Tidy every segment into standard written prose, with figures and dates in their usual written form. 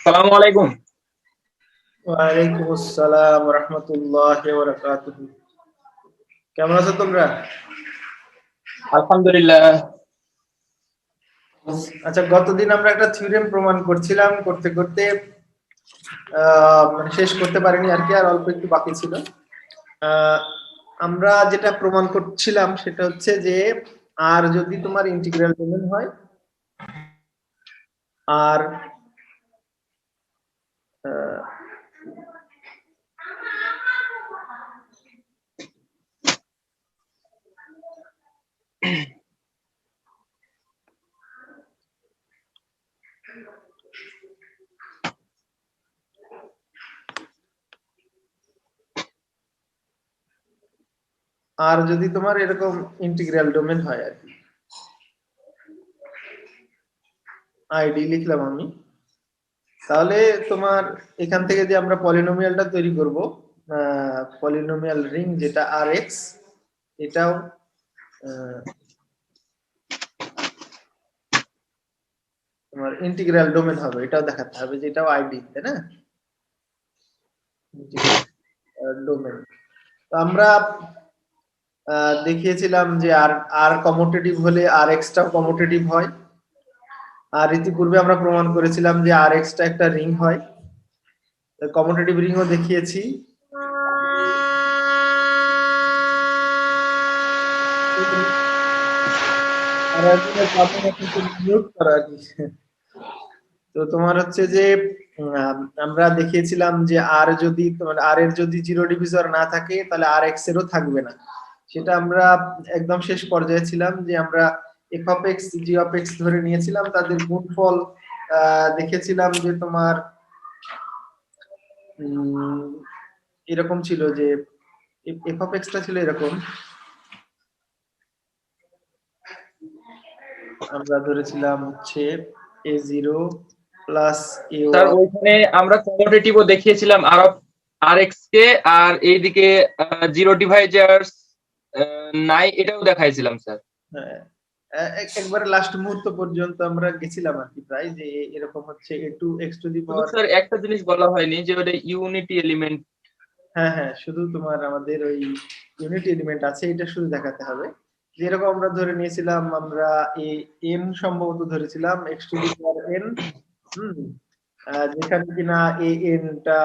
সালামু আলাইকুম। ওয়ালাইকুম আসসালাম রাহমাতুল্লাহি ওয়া বারাকাতুহু। কেমন আছো তোমরা? আলহামদুলিল্লাহ। আচ্ছা, গতদিন আমরা একটা থিওরেম প্রমাণ করছিলাম, করতে করতে মানে শেষ করতে পারিনি আর কি, আর অল্প একটু বাকি ছিল। আমরা যেটা প্রমাণ করছিলাম সেটা হচ্ছে যে আর যদি তোমার ইন্টিগ্রাল ডোমেন হয় আর আহ, আর যদি তোমার এরকম ইন্টিগ্রাল ডোমেন হয় আর কি, আইডি লিখলাম আমি, তাহলে তোমার এখান থেকে যে আমরা পলিনোমিয়ালটা তৈরি করব, পলিনোমিয়াল রিং যেটা আর এক্স, এটাও তোমার ইন্টিগ্রাল ডোমেন হবে, এটাও দেখাতে হবে যে এটাও আইডি, তাই না? ডোমেন। তো আমরা দেখিয়েছিলাম যে আর আর কমুটেটিভ হলে আর এক্সটাও কমুটেটিভ হয়, আর ইতিপূর্বে আমরা প্রমাণ করেছিলাম যে আর এক্সটা একটা রিং হয়, কমুটেটিভ রিংও দেখিয়েছি। আর একজনের পাবলিক কিন্তু মিউট করা আর কি। তো তোমার হচ্ছে যে আমরা দেখিয়েছিলাম যে আর যদি তোমার আর এর যদি জিরো ডিভিজর না থাকে তাহলে আর এক্স এরও থাকবে না। সেটা আমরা একদম শেষ পর্যায়ে ছিলাম যে আমরা F of X G of x ধরে নিয়েছিলাম, তাদের গুণফল দেখেছিলাম যে তোমার এরকম ছিল যে এফ অফ এক্স টা ছিল এরকম, আমরা ধরেছিলাম হচ্ছে এ জিরো প্লাস এ স্যার ওয়ান। ওইখানে আমরা কমোডেটিভও দেখিয়েছিলাম আর এক্স কে, আর এইদিকে জিরো ডিভাইজার্স নাই এটাও দেখাইছিলাম স্যার। হ্যাঁ, একবারে লাস্ট মুহূর্ত পর্যন্ত আমরা গেছিলাম আর কি, প্রায় যে এরকম হচ্ছে এ টু এক্স টু দি শুধু পাওয়ার। স্যার একটা জিনিস বলা হয়নি যে ওটা ইউনিটি এলিমেন্ট। হ্যাঁ হ্যাঁ, শুধু তোমার আমাদের ওই ইউনিট এলিমেন্ট আছে, এটা শুধু দেখাতে হবে। যেরকম আমরা ধরে নিয়েছিলাম, আমরা এ এন সম্ভবত ধরেছিলাম X to the power N. হুম, যেখানে কিনা এ এন টা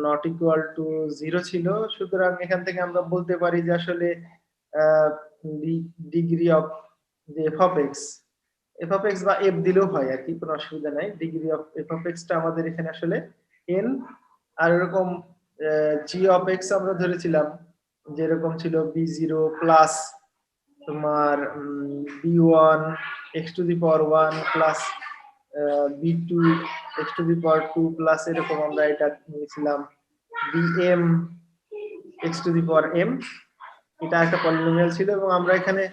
নট ইকুয়াল টু জিরো ছিল, সুতরাং এখান থেকে আমরা বলতে পারি যে আসলে ডিগ্রি অফ যে F of X, F of X বা এফ দিলেও হয় আর কি, কোনো অসুবিধা নাই। Degree of F of X টা আমাদের এখানে আসলে এন। আর এরকম জি অফ এক্স আমরা ধরেছিলাম যেরকম ছিল বি জিরো প্লাস তোমার B one X to the power one plus B two X to the power two plus, এরকম আমরা এটা নিয়েছিলাম B M X to the power M. এটা একটা পলিনোমিয়াল ছিল এবং আমরা এখানে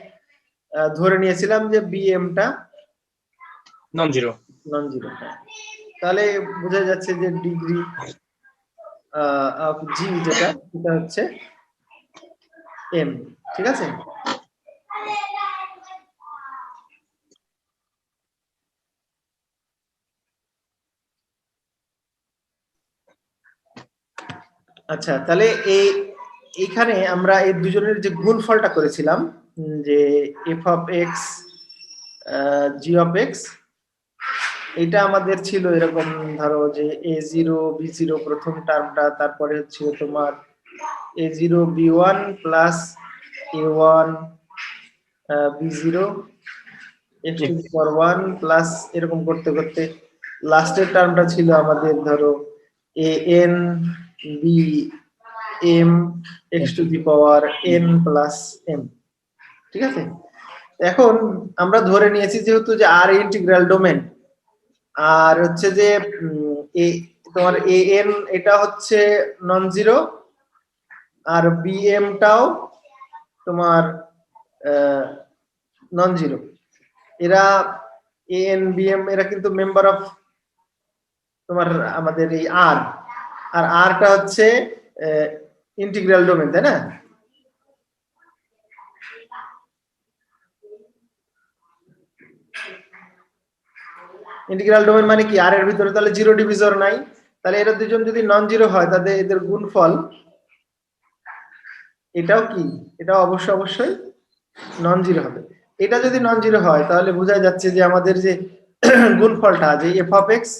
ধরে নিয়েছিলাম যে বি এম টা নন জিরো। Non zero. তাহলে বোঝা যাচ্ছে যে ডিগ্রি অফ জি যেটা, সেটা হচ্ছে এম। ঠিক আছে? আচ্ছা, তাহলে এইখানে আমরা এই দুজনের যে গুণফলটা করেছিলাম, যে F of X G of X, এটা আমাদের ছিল এরকম, ধরো যে এ জিরো বি জিরো প্রথম টার্মটা, তারপরে হচ্ছে তোমার A zero B one plus A one B zero X to the power one plus, এরকম করতে করতে লাস্টের টার্মটা ছিল আমাদের ধরো A N B M X to the power N plus M. ঠিক আছে? এখন আমরা ধরে নিয়েছি যেহেতু যে আর ইন্টিগ্রাল ডোমেন, আর হচ্ছে যে তোমার এ এন এটা হচ্ছে নন জিরো, আর বি এম টাও তোমার নন জিরো। এরা এ এন বি এম এরা কিন্তু মেম্বার অফ তোমার আমাদের এই আর, আর আরটা হচ্ছে ইন্টিগ্রাল ডোমেন, তাই না? ইন্টিগ্রাল ডোমেন মানে কি আর এর ভিতরে তাহলে জিরো ডিভিজর নাই, তাহলে এরা দুজন যদি নন জিরো হয় তাহলে এদের গুণফল এটাও কি, এটা অবশ্যই নন জিরো হবে। এটা যদি নন জিরো হয় তাহলে বোঝা যাচ্ছে যে আমাদের যে গুণফলটা যে F of X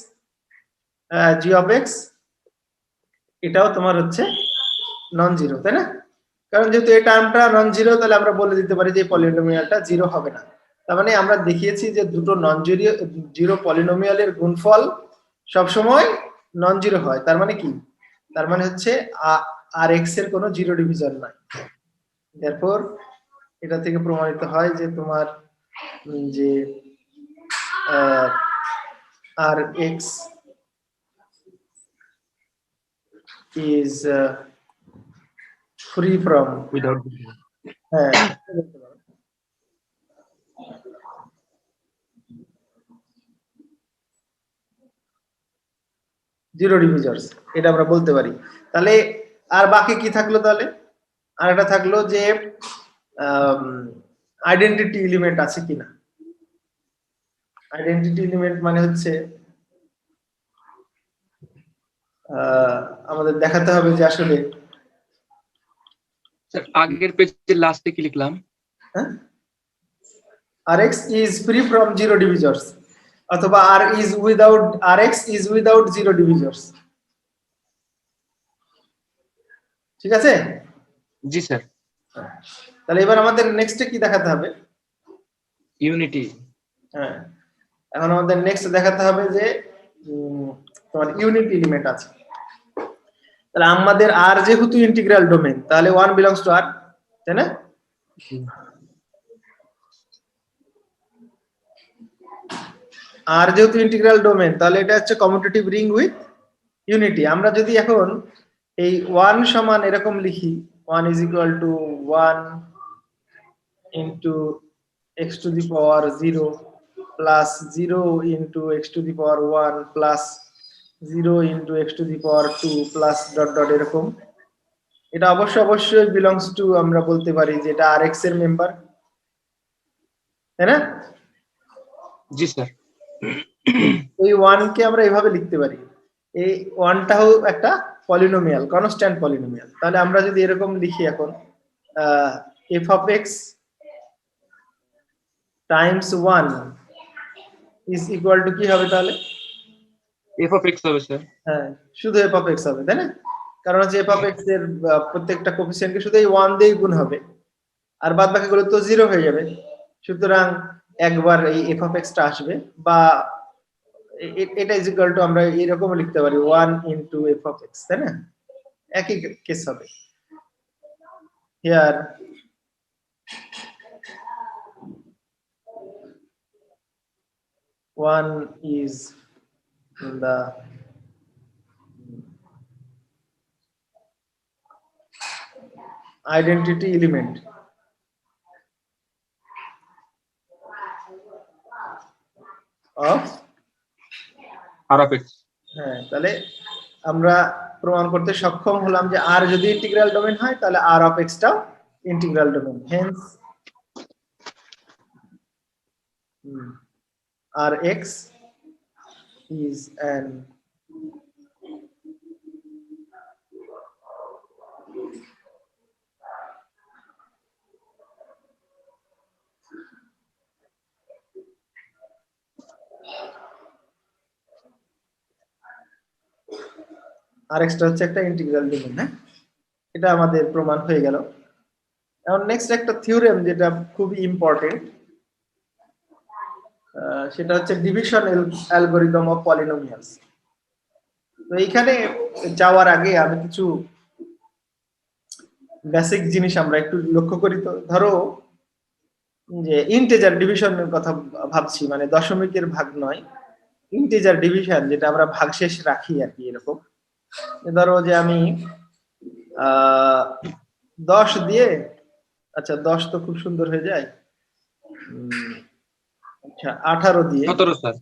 G of x এটাও তোমার হচ্ছে নন জিরো, তাই না? কারণ যেহেতু এই টার্মটা নন জিরো তাহলে আমরা বলে দিতে পারি যে পলিনোমিয়ালটা জিরো হবে না। তার মানে আমরা দেখিয়েছি যে দুটো নন জিরো জিরো পলিনোমিয়ালের গুণফল সবসময় নন জিরো হয়। তার মানে কি, তার মানে হচ্ছে আর এক্স এর কোনো জিরো ডিভিজন নাই। এরপর এটা থেকে প্রমাণিত হয় যে তোমার যে R X is free from without হ্যাঁ জিরো ডিভিজার্স, এটা আমরা বলতে পারি। তাহলে আর বাকি কি থাকলো, তাহলে আর একটা থাকলো যে আইডেন্টিটি এলিমেন্ট আছে কিনা। আইডেন্টিটি এলিমেন্ট মানে হচ্ছে আমাদের দেখাতে হবে যে আসলে স্যার আগের পেজের লাস্টে কি লিখলাম? Rx is free from zero divisors অথবা R is without Rx is without zero divisors, ঠিক আছে? জি স্যার। তাহলে এবার আমাদের নেক্সটে কি দেখাতে হবে? ইউনিটি। হ্যাঁ, এখন আমাদের নেক্সট দেখাতে হবে যে তোমার ইউনিট এলিমেন্ট আছে। তাহলে আমাদের আর যেহেতু ইন্টিগ্রাল ডোমেন তাহলে 1 বিলংস টু আর, তাই না? আর যেহেতু ইন্টিগ্রাল ডোমেন তাহলে এটা হচ্ছে কমিউটেটিভ রিং উইথ ইউনিটি। আমরা যদি এখন এই 1 সমান এরকম লিখি 1 is equal to 1 into x to the power 0 plus 0 into x to the power 1 plus 0 into x to the power 2 plus dot dot এরকম, এটা অবশ্যই বিলংস টু আমরা বলতে পারি যে এটা আর এক্স এর মেম্বার, তাই না? জি স্যার। ওই 1 কে আমরা এভাবে লিখতে পারি, এই 1টাও একটা পলিনোমিয়াল, কনস্ট্যান্ট পলিনোমিয়াল। তাহলে আমরা যদি এরকম লিখি এখন f of x times 1 is equal to কি হবে তাহলে? এফ অফ এক্স হবে স্যার। হ্যাঁ, শুধু f of x হবে, তাই না? কারণ হচ্ছে f of x এর প্রত্যেকটা কোফিসিয়েন্টকে শুধু এই 1 দিয়ে গুণ হবে আর বাদ বাকিগুলো তো 0 হয়ে যাবে। সুতরাং একবার এই f of x টা আসবে, বা এটা ইজ ইকুয়াল টু আমরা এরকম লিখতে পারি 1 into f of x, তাই না? একই কেস হবে। Here one is the identity element of R of X. হ্যাঁ, তাহলে আমরা প্রমাণ করতে সক্ষম হলাম যে আর যদি ইন্টিগ্রাল ডোমেন হয় তাহলে আর অফ এক্স টাও integral domain. Hence Rx is an Rx টা হচ্ছে একটা ইন্টিগ্রাল ডোমেন। হ্যাঁ, এটা আমাদের প্রমাণ হয়ে গেল। এখন নেক্সট একটা থিওরেম যেটা খুবই ইম্পর্টেন্ট, সেটা হচ্ছে ডিভিশন অ্যালগরিদম অফ পলিনোমিয়ালস। তো এইখানে যাওয়ার আগে আমি কিছু বেসিক জিনিস আমরা একটু লক্ষ্য করি। তো ধরো যে ইন্টিজার ডিভিশনের কথা ভাবছি, মানে দশমিকের ভাগ নয়, ইন্টিজার ডিভিশন যেটা আমরা ভাগশেষ রাখি আর কি। এরকম ধরো যে আমি 10 দিয়ে, আচ্ছা 10 তো খুব সুন্দর হয়ে যায়, আচ্ছা 18 দিয়ে, 17 স্যার।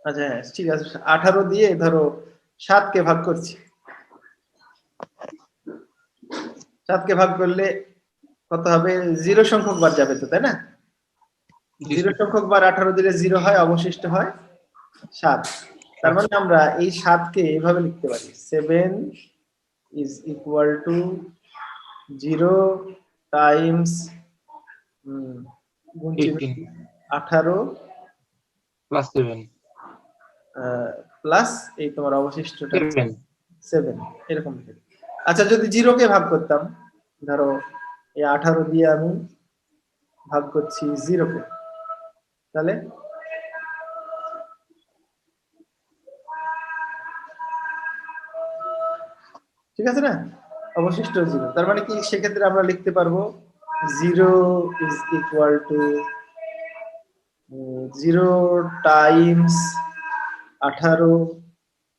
আচ্ছা হ্যাঁ ঠিক আছে, 18 দিয়ে ধরো 7 কে ভাগ করছি। 7 কে ভাগ করলে কত হবে? 0 সংখ্যক বার যাবে তো, তাই না? 0 সংখ্যক বার 18 দিলে 0 হয়, অবশিষ্ট হয় 7। তার মানে আমরা এই 7 কে এভাবে লিখতে পারি 7 ইজ ইকুয়াল টু 0 টাইমস গুণ চিহ্ন 18 প্লাস 7 প্লাস এই তোমার অবশিষ্টটা 7 7 এরকম লিখে দিই। আচ্ছা যদি 0 কে ভাগ করতাম, ধরো এই 18 দিয়ে আমি ভাগ করছি 0 কে, তাহলে ঠিক আছে না, অবশিষ্ট 0। তার মানে কি সেক্ষেত্রে আমরা লিখতে পারবো 0 is equal two 0 Times 18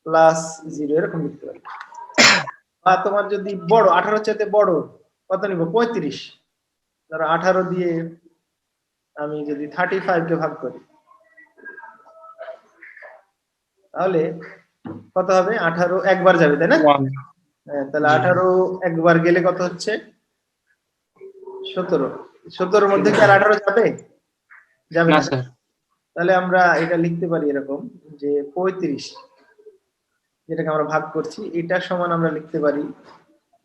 plus 0 এরকম লিখতে পারি। বা তোমার যদি বড় 18 চাইতে বড় কত নিব 35, ধরো 18 দিয়ে আমি যদি 35 কে ভাগ করি তাহলে কত হবে, 18 একবার যাবে তাই না? 1 হ্যাঁ, তাহলে 18 একবার গেলে কত হচ্ছে 17। 17 এর মধ্যে কি আর 18 যাবে? যাবে না না। স্যার। তাহলে আমরা এটা লিখতে পারি এরকম যে 35 যেটাকে আমরা ভাগ করছি এটা সমান আমরা লিখতে পারি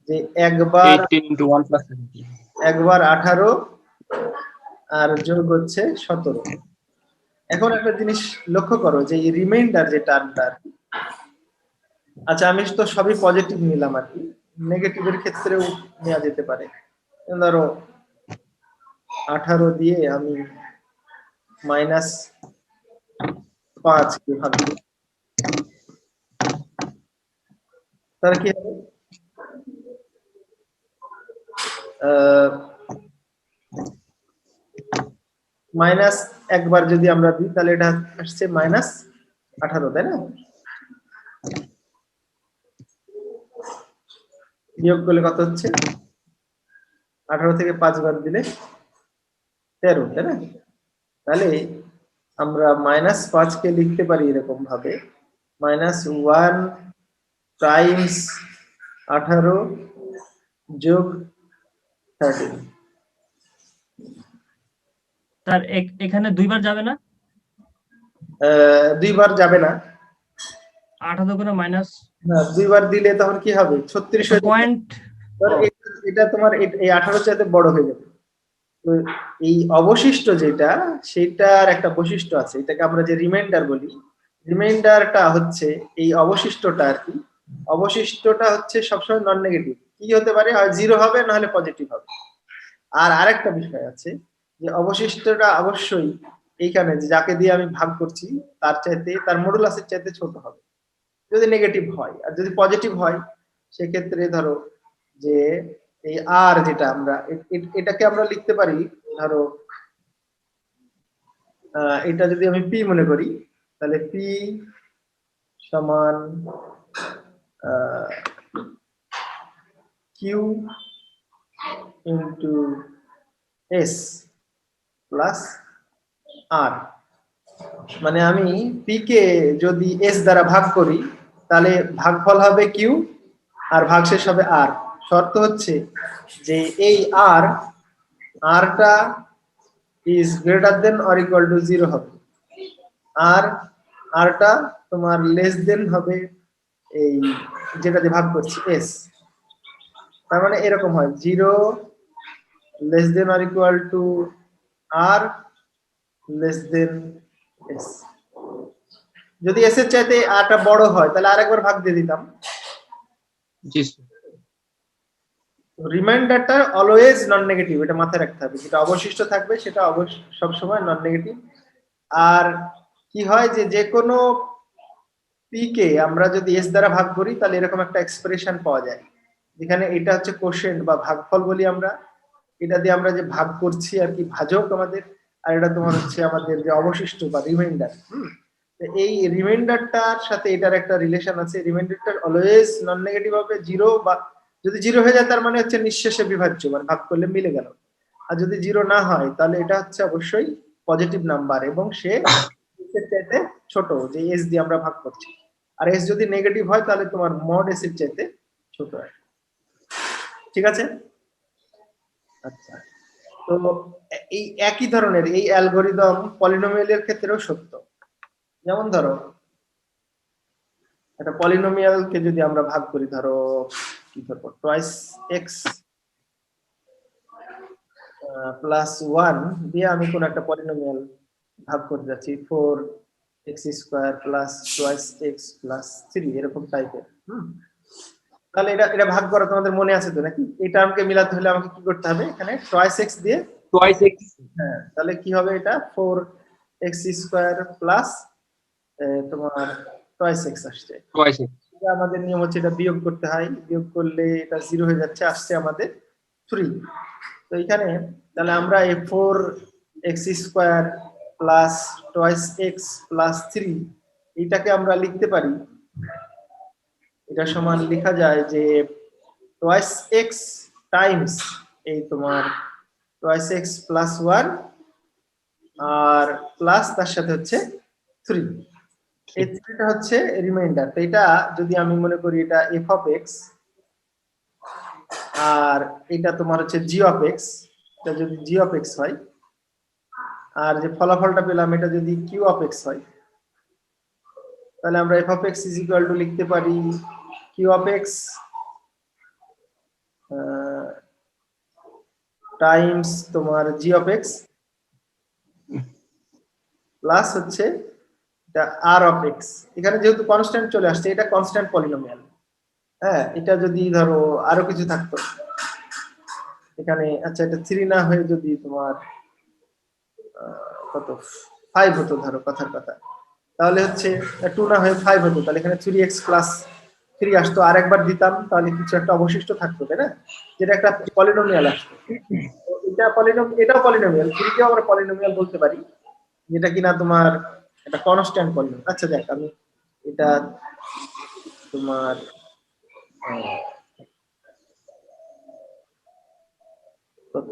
যে একবার 18 into 1 plus 17 একবার 18 আর যোগ হচ্ছে 17। এখন একটা জিনিস লক্ষ্য করো যে এই রিমাইন্ডার যে টার্মটা আর কি, আচ্ছা আমি তো সবই পজিটিভ নিলাম আর কি, নেগেটিভের ক্ষেত্রেও নেওয়া যেতে পারে। ধরো 18 দিয়ে আমি -5 কে ভাগ করি, তাহলে কি হবে মাইনাস একবার যদি আমরা দিই তাহলে এটা আসছে -18 তাই না? বিয়োগ করলে কত হচ্ছে 18 থেকে 5 বাদ দিলে 13 তাই না? তাহলে আমরা -5 কে লিখতে পারি এরকম ভাবে -1 টাইমস 18 যোগ 13। স্যার এখানে দুইবার যাবে না? দুইবার যাবে না, 18 করে মাইনাস না দুইবার দিলে তখন কি হবে 36 হয়ে যাবে। পয়েন্ট। ধরো এটা তোমার এই 18 চাইতে বড় হয়ে যাবে। তো এই অবশিষ্ট যেটা সেটার একটা বৈশিষ্ট্য আছে, এটাকে আমরা যে রিমাইন্ডার বলি, রিমাইন্ডারটা হচ্ছে এই অবশিষ্টটা আর কি, অবশিষ্টটা হচ্ছে সবসময় নন নেগেটিভ, কি হতে পারে হয় 0 হবে না হলে পজিটিভ হবে। আর আরেকটা বিষয় আছে যে অবশিষ্টটা অবশ্যই এইখানে যাকে দিয়ে আমি ভাগ করছি তার চাইতে, তার মডুলাসের চাইতে ছোট হবে যদি নেগেটিভ হয়। আর যদি পজিটিভ হয় সেক্ষেত্রে ধরো যে এই আর যেটা আমরা এটাকে আমরা লিখতে পারি, ধরো এটা যদি আমি পি মনে করি তাহলে পি সমান কিউ ইন্টু এস প্লাস আর। মানে আমি পি কে যদি এস দ্বারা ভাগ করি তাহলে ভাগফল হবে কিউ আর ভাগশেষ হবে আর। শর্ত হচ্ছে যে এই আরটা is greater then or equal two 0 হবে, আর আরটা তোমার লেস দেন হবে এই যেটা দিয়ে ভাগ করছি এস। তার মানে এরকম হয় 0 less than or equal to R less than S. যদি এস এর চাইতে আরটা বড় হয় তাহলে আরেকবার ভাগ দিয়ে দিতাম। জি স্যার। রিমাইন্ডারটা অলওয়েজ নন নেগেটিভ, এটা মাথায় রাখতে হবে, যেটা অবশিষ্ট থাকবে সেটা সব সময় নন নেগেটিভ। আর কি হয় যে কোনো পি কে আমরা যদি এস দ্বারা ভাগ করি তাহলে এরকম একটা এক্সপ্রেশন পাওয়া যায় যেখানে এটা হচ্ছে কোশেন্ট বা ভাগফল বলি আমরা, এটা দিয়ে আমরা যে ভাগ করছি আর কি ভাজক আমাদের, আর এটা তোমার হচ্ছে আমাদের যে অবশিষ্ট বা রিমাইন্ডার। এই রিমাইন্ডারটার সাথে এটার একটা রিলেশন আছে, রিমাইন্ডারটা অলওয়েজ নন নেগেটিভ হবে 0, বা যদি 0 হয়ে যায় তার মানে হচ্ছে নিঃশেষে বিভাজ্য, মানে ভাগ করলে মিলে গেল। আর যদি 0 না হয় তাহলে এটা হচ্ছে অবশ্যই পজিটিভ নাম্বার এবং সে এর চাইতে ছোট, যে এস দিয়ে আমরা ভাগ করছি। আর এস যদি নেগেটিভ হয় তাহলে তোমার মড এস এর চাইতে ছোট হয়। ঠিক আছে? আচ্ছা, তো এই একই ধরনের এই অ্যালগরিদম পলিনোমিয়ালের ক্ষেত্রেও সত্য, যেমন ধরো একটা পলিনোমিয়ালকে যদি আমরা ভাগ করি, ধরো কি ধরবো, টোয়াইস এক্স প্লাস ওয়ান দিয়ে আমি কোন একটা পলিনোমিয়াল ভাগ করতে যাচ্ছি, 4x² plus twice x plus 3 এরকম টাইপের। তাহলে এটা এটা ভাগ করা তোমাদের মনে আছে তো নাকি? এই টার্মকে মিলাতে হলে আমাকে কি করতে হবে, এখানে টোয়াইস এক্স দিয়ে, টোয়াইস এক্স, হ্যাঁ, তাহলে কি হবে, এটা 4x² প্লাস তোমার টোয়াইস এক্স আসছে। টোয়াইস এক্স, এটা আমাদের নিয়ম হচ্ছে এটা বিয়োগ করতে হয়, বিয়োগ করলে এটা 0 হয়ে যাচ্ছে, আসছে আমাদের 3। তো এখানে তাহলে আমরা এই 4x² plus twice x plus 3 এইটাকে আমরা লিখতে পারি, এটা সমান লেখা যায় যে টোয়াইস এক্স টাইমস এই তোমার টোয়াইস এক্স প্লাস 1 আর প্লাস তার সাথে হচ্ছে 3। এই 3টা হচ্ছে রিমাইন্ডার। তো এটা যদি আমি মনে করি এটা এফ অফ এক্স, আর এটা তোমার হচ্ছে জি অফ এক্স, এটা যদি জি অফ এক্স হয়, আর যে ফলাফলটা পেলাম এটা যদি কিউ অফ এক্স হয়, তাহলে আমরা F of x is equal two লিখতে পারি কিউ অফ এক্স টাইমস তোমার জি অফ এক্স প্লাস হচ্ছে এটা আর অফ এক্স। এখানে যেহেতু কনস্ট্যান্ট চলে আসছে, এটা কনস্ট্যান্ট পলিনোমিয়াল। হ্যাঁ, এটা যদি ধরো আরো কিছু থাকতো এখানে, আচ্ছা এটা 3 না হয়ে যদি তোমার কত 5 হতো ধরো কথার কথা, তাহলে হচ্ছে 2 না হয়ে 5 হতো, তাহলে এখানে 3x প্লাস 3 আসতো, আর একবার দিতাম তাহলে কিছু একটা অবশিষ্ট থাকতো, তাই না, যেটা একটা পলিনোমিয়াল আসতো। এটা এটাও পলিনোমিয়াল, 3 কেও আমরা পলিনোমিয়াল বলতে পারি, যেটা কিনা তোমার একটা কনস্ট্যান্ট পলিনোমিয়াল। আচ্ছা দেখ, আমি এটা তোমার কত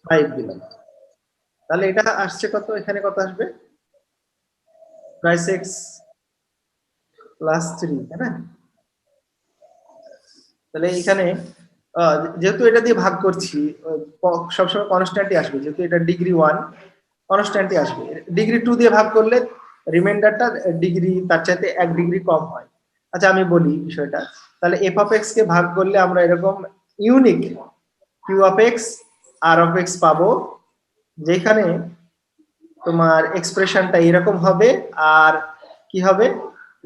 5 দিলাম, তাহলে এটা আসছে কত, এখানে কত আসবে, প্রাইস এক্স প্লাস 3, তাই না? তাহলে এখানে যেহেতু এটা দিয়ে ভাগ করছি, সবসময় কনস্ট্যান্টই আসবে, যেহেতু এটা ডিগ্রি 1 কনস্ট্যান্টই আসবে। ডিগ্রি 2 দিয়ে ভাগ করলে রিমাইন্ডারটা ডিগ্রি তার চাইতে 1 ডিগ্রি কম হয়। আচ্ছা আমি বলি বিষয়টা, তাহলে এফ অফ এক্স কে ভাগ করলে আমরা এরকম unique Q of X R of X পাবো, যেখানে তোমার এক্সপ্রেশনটা এরকম হবে, আর কি হবে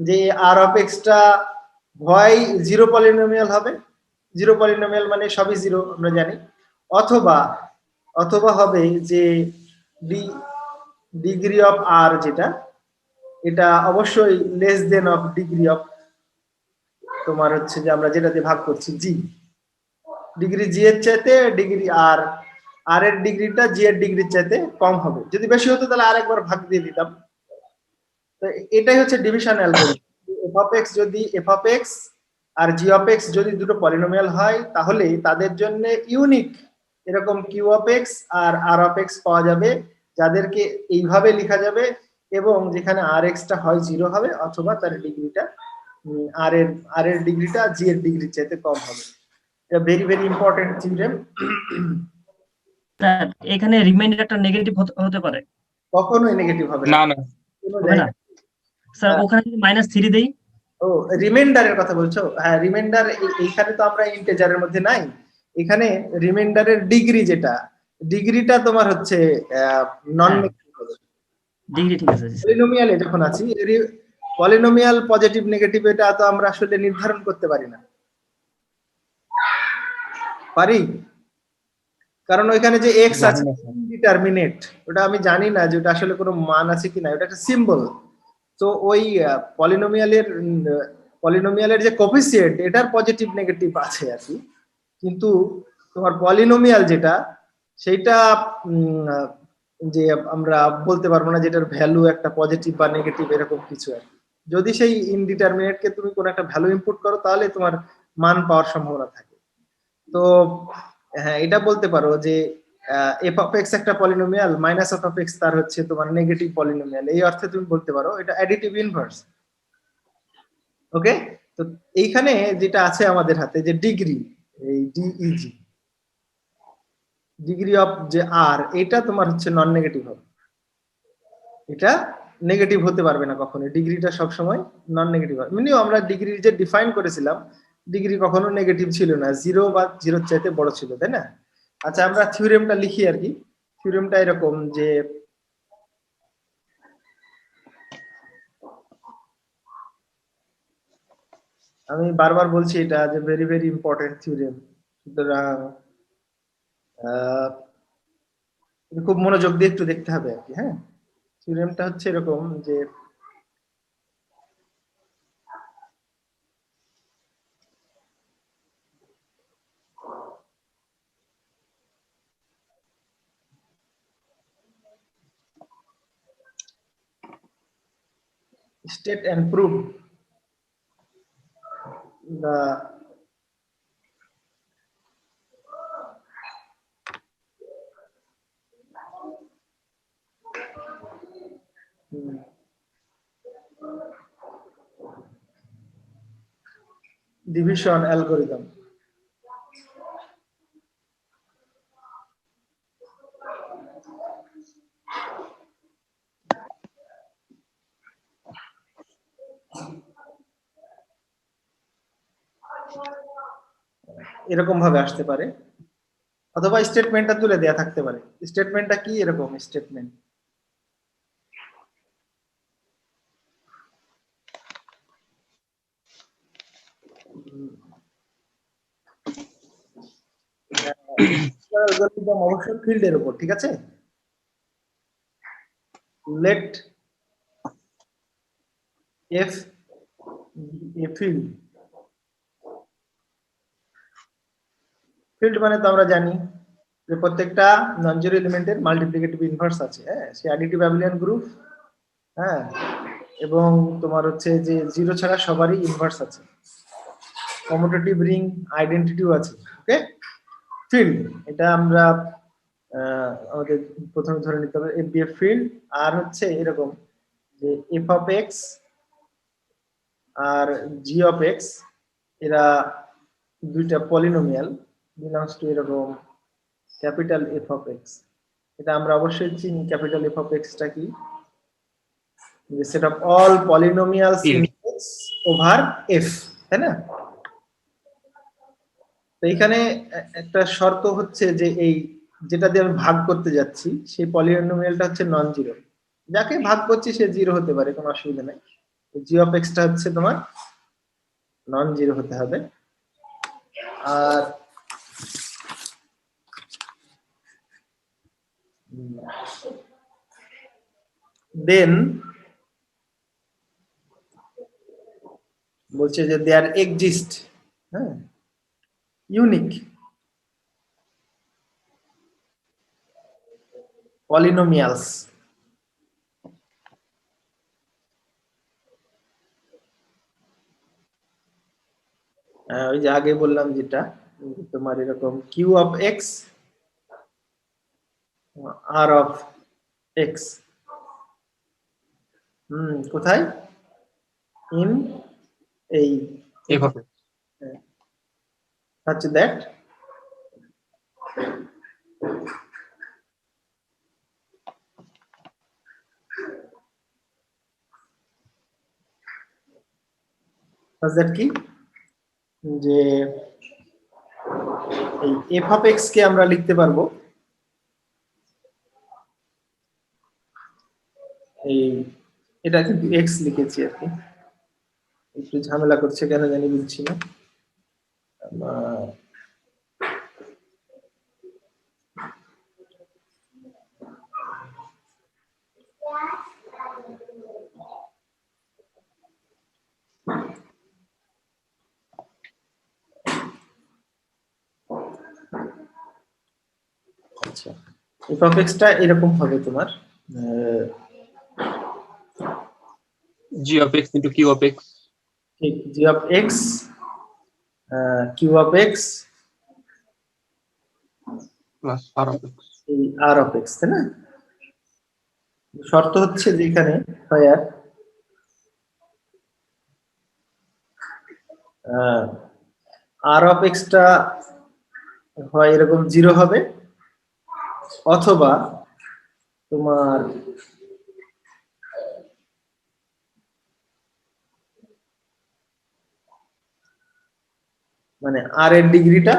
যে আর অফ এক্সটা হয় জিরো পলিনোমিয়াল হবে, জিরো পলিনোমিয়াল মানে সবই জিরো আমরা জানি, অথবা অথবা হবে যে ডিগ্রি অফ আর যেটা, এটা অবশ্যই less than of degree of তোমার হচ্ছে যে আমরা যেটা দিয়ে ভাগ করছি জি, ডিগ্রি জি এর চাইতে ডিগ্রি আর আর এর ডিগ্রিটা জি এর ডিগ্রির চাইতে কম হবে। যদি বেশি হতো তাহলে আরেকবার ভাগ দিয়ে দিতাম। তো এটাই হচ্ছে division algorithm. F of X যদি এফ অফ এক্স আর জি অফ এক্স যদি দুটো পলিনোমিয়াল হয়, তাহলে তাদের জন্য ইউনিক এরকম Q of X R of X পাওয়া যাবে, যাদেরকে এইভাবে লেখা যাবে, এবং যেখানে আর এক্সটা হয় 0 হবে, অথবা তার ডিগ্রিটা আর এর ডিগ্রিটা জি এর ডিগ্রির চাইতে কম হবে। এটা very very important theorem. Sir এখানে রিমাইন্ডারটা নেগেটিভ হতে পারে? কখনোই নেগেটিভ হবে না না, না, কোনো হবে না জায়গায়। স্যার, ওখানে যদি -3 দেই? ও, রিমাইন্ডারের কথা বলছো? হ্যাঁ, রিমাইন্ডার এইখানে তো আমরা ইন্টিজারের মধ্যে নাই, এখানে রিমাইন্ডারের ডিগ্রি যেটা, ডিগ্রিটা তোমার হচ্ছে নন নেগেটিভ হবে। ডিগ্রি ঠিক আছে স্যার। পলিনোমিয়ালে যখন আছি, পলিনোমিয়াল পজিটিভ নেগেটিভ এটা তো আমরা আসলে নির্ধারণ করতে পারি না, পারি? কারণ ওইখানে যে এক্স জানি আছে না স্যার। ইনডিটারমিনেট, ওটা আমি জানি না যে ওটা আসলে কোনো মান আছে কিনা, ওটা একটা সিম্বল। তো ওই পলিনোমিয়ালের যে কোফিসিয়েন্ট, এটার পজিটিভ নেগেটিভ আছে আর কি, কিন্তু তোমার পলিনোমিয়াল যেটা, সেইটা যে আমরা বলতে পারবো না যেটার ভ্যালু একটা পজিটিভ বা নেগেটিভ এরকম কিছু আর কি। যদি সেই ইনডিটারমিনেটকে তুমি কোনো একটা ভ্যালু ইনপুট করো, তাহলে তোমার মান পাওয়ার সম্ভাবনা থাকে। তো হ্যাঁ, এটা বলতে পারো যে এফ অফ এক্স একটা পলিনোমিয়াল, মাইনাস অফ এক্স তার হচ্ছে তোমার নেগেটিভ পলিনোমিয়াল, এই অর্থে তুমি বলতে পারো এটা অ্যাডিটিভ ইনভার্স। ওকে, তো এইখানে যেটা আছে আমাদের হাতে যে ডিগ্রি, এই ডিইজি, ডিগ্রি অফ যে আর, এটা তোমার হচ্ছে নন নেগেটিভ হবে, এটা নেগেটিভ হতে পারবে না কখনো, ডিগ্রিটা সবসময় নন নেগেটিভ হবে। এমনিও আমরা ডিগ্রি যে ডিফাইন করেছিলাম, ডিগ্রি কখনো নেগেটিভ ছিল না, 0 বা 0 চাইতে বড় ছিল, তাই না? আচ্ছা, আমরা থিওরেমটা লিখি আর কি। থিওরেমটা এরকম যে আমি বারবার বলছি এটা যে ভেরি ভেরি ইম্পর্টেন্ট থিওরেম, সুতরাং খুব মনোযোগ দিয়ে একটু দেখতে হবে আর কি। হ্যাঁ, থিওরেমটা হচ্ছে এরকম যে state and prove the division algorithm. এরকম ভাবে আসতে পারে, অথবা স্টেটমেন্টটা তুলে দেয়া থাকতে পারে। স্টেটমেন্টটা কি? এরকম স্টেটমেন্ট অ্যালগরিদম অবশ্যই ফিল্ডের উপর, ঠিক আছে? Let F a field. Field মানে তো আমরা জানি যে প্রত্যেকটা নন জিরো এলিমেন্টের মাল্টিপ্লিকেটিভ ইনভার্স আছে। হ্যাঁ, সে অ্যাডিটিভ অ্যাবিলিয়ান গ্রুপ। হ্যাঁ, এবং তোমার হচ্ছে যে জিরো ছাড়া সবারই ইনভার্স আছে, কমিউটেটিভ রিং আইডেন্টিটিও আছে। ওকে, ফিল্ড এটা আমরা আমাদের প্রথমে ধরে নিতে হবে এফ বি এফ ফিল্ড। আর হচ্ছে এরকম যে এফ অফ এক্স আর জি অফ এক্স, এরা দুইটা পলিনোমিয়াল, বিলংস টু এরকম ক্যাপিটাল এফ অফ এক্স। এটা আমরা অবশ্যই চিনি, ক্যাপিটাল এফ অফ এক্সটা কি? the set of all polynomials in x over f, তাই না? তো এখানে একটা শর্ত হচ্ছে যে এই যেটা দিয়ে আমি ভাগ করতে যাচ্ছি সেই পলিনোমিয়ালটা হচ্ছে নন জিরো। যাকে ভাগ করছি সে জিরো হতে পারে, কোনো অসুবিধা নেই। জি অফ এক্সটা হচ্ছে তোমার নন জিরো হতে হবে। আর দেন বলছে যে দেয়ার এক্সিস্ট, হ্যাঁ, ইউনিক পলিনোমিয়ালস। ওই যে আগে বললাম যেটা তোমার এরকম Q of X R of X, কোথায়? ইন এই এভাবে হচ্ছে দ্যাট কি যে এই এফ অফ এক্স কে আমরা লিখতে পারবো এই, এটা কিন্তু এক্স লিখেছি আর কি, একটু ঝামেলা করছে কেন জানি বুঝছি না। আচ্ছা, এফ অফ এক্সটা এরকম হবে তোমার G of X into Q of X, ঠিক, G of X Q of X plus R of X. এই আর অফ এক্স, তাই না? শর্ত হচ্ছে যে এখানে ফায়ার আর অফ এক্সটা হয় এরকম জিরো হবে, অথবা তোমার মানে আর এর ডিগ্রিটা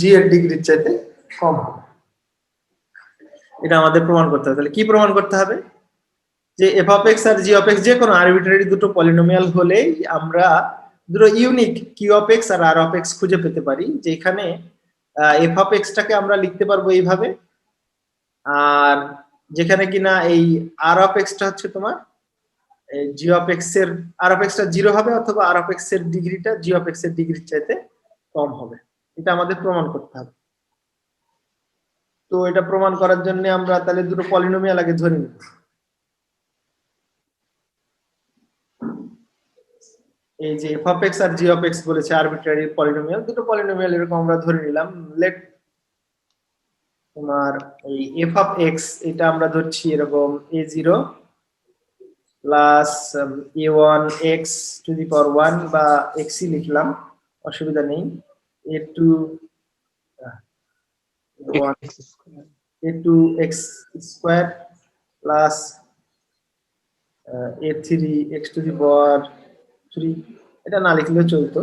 জি এর ডিগ্রির চাইতে কম হবে। এটা আমাদের প্রমাণ করতে হবে। তাহলে কি প্রমাণ করতে হবে? যে এফ অফ এক্স আর জি অফ এক্স যে কোনো আরবিট্রারি দুটো পলিনোমিয়াল হলেই আমরা দুটো ইউনিক কিউ অফ এক্স আর আর অফ এক্স খুঁজে পেতে পারি, যেখানে এফ অফ এক্সটাকে আমরা লিখতে পারবো এইভাবে, আর যেখানে কিনা এই আর অফ এক্সটা হচ্ছে তোমার জি অফ এক্স এর, আর অফ এক্সটা 0 হবে অথবা আর অফ এক্স এর ডিগ্রিটা জি অফ এক্স এর ডিগ্রির চাইতে কম হবে। এটা আমাদের প্রমাণ করতে হবে। তো এটা প্রমাণ করার জন্য আমরা তাহলে দুটো পলিনোমিয়াল আগে ধরে নিই। এই যে এফ অফ এক্স আর জি অফ এক্স বলেছে আরবিট্রারি পলিনোমিয়াল, দুটো পলিনোমিয়াল এরকম আমরা ধরে নিলাম। লেট তোমার এই এফ অফ এক্স এটা আমরা ধরছি এরকম a0 plus a1 x to the power 1 বা x ই লিখলাম, অসুবিধা নেই। a2 a2 x square plus a3 x to the power 3, এটা না লিখলেও চলতো।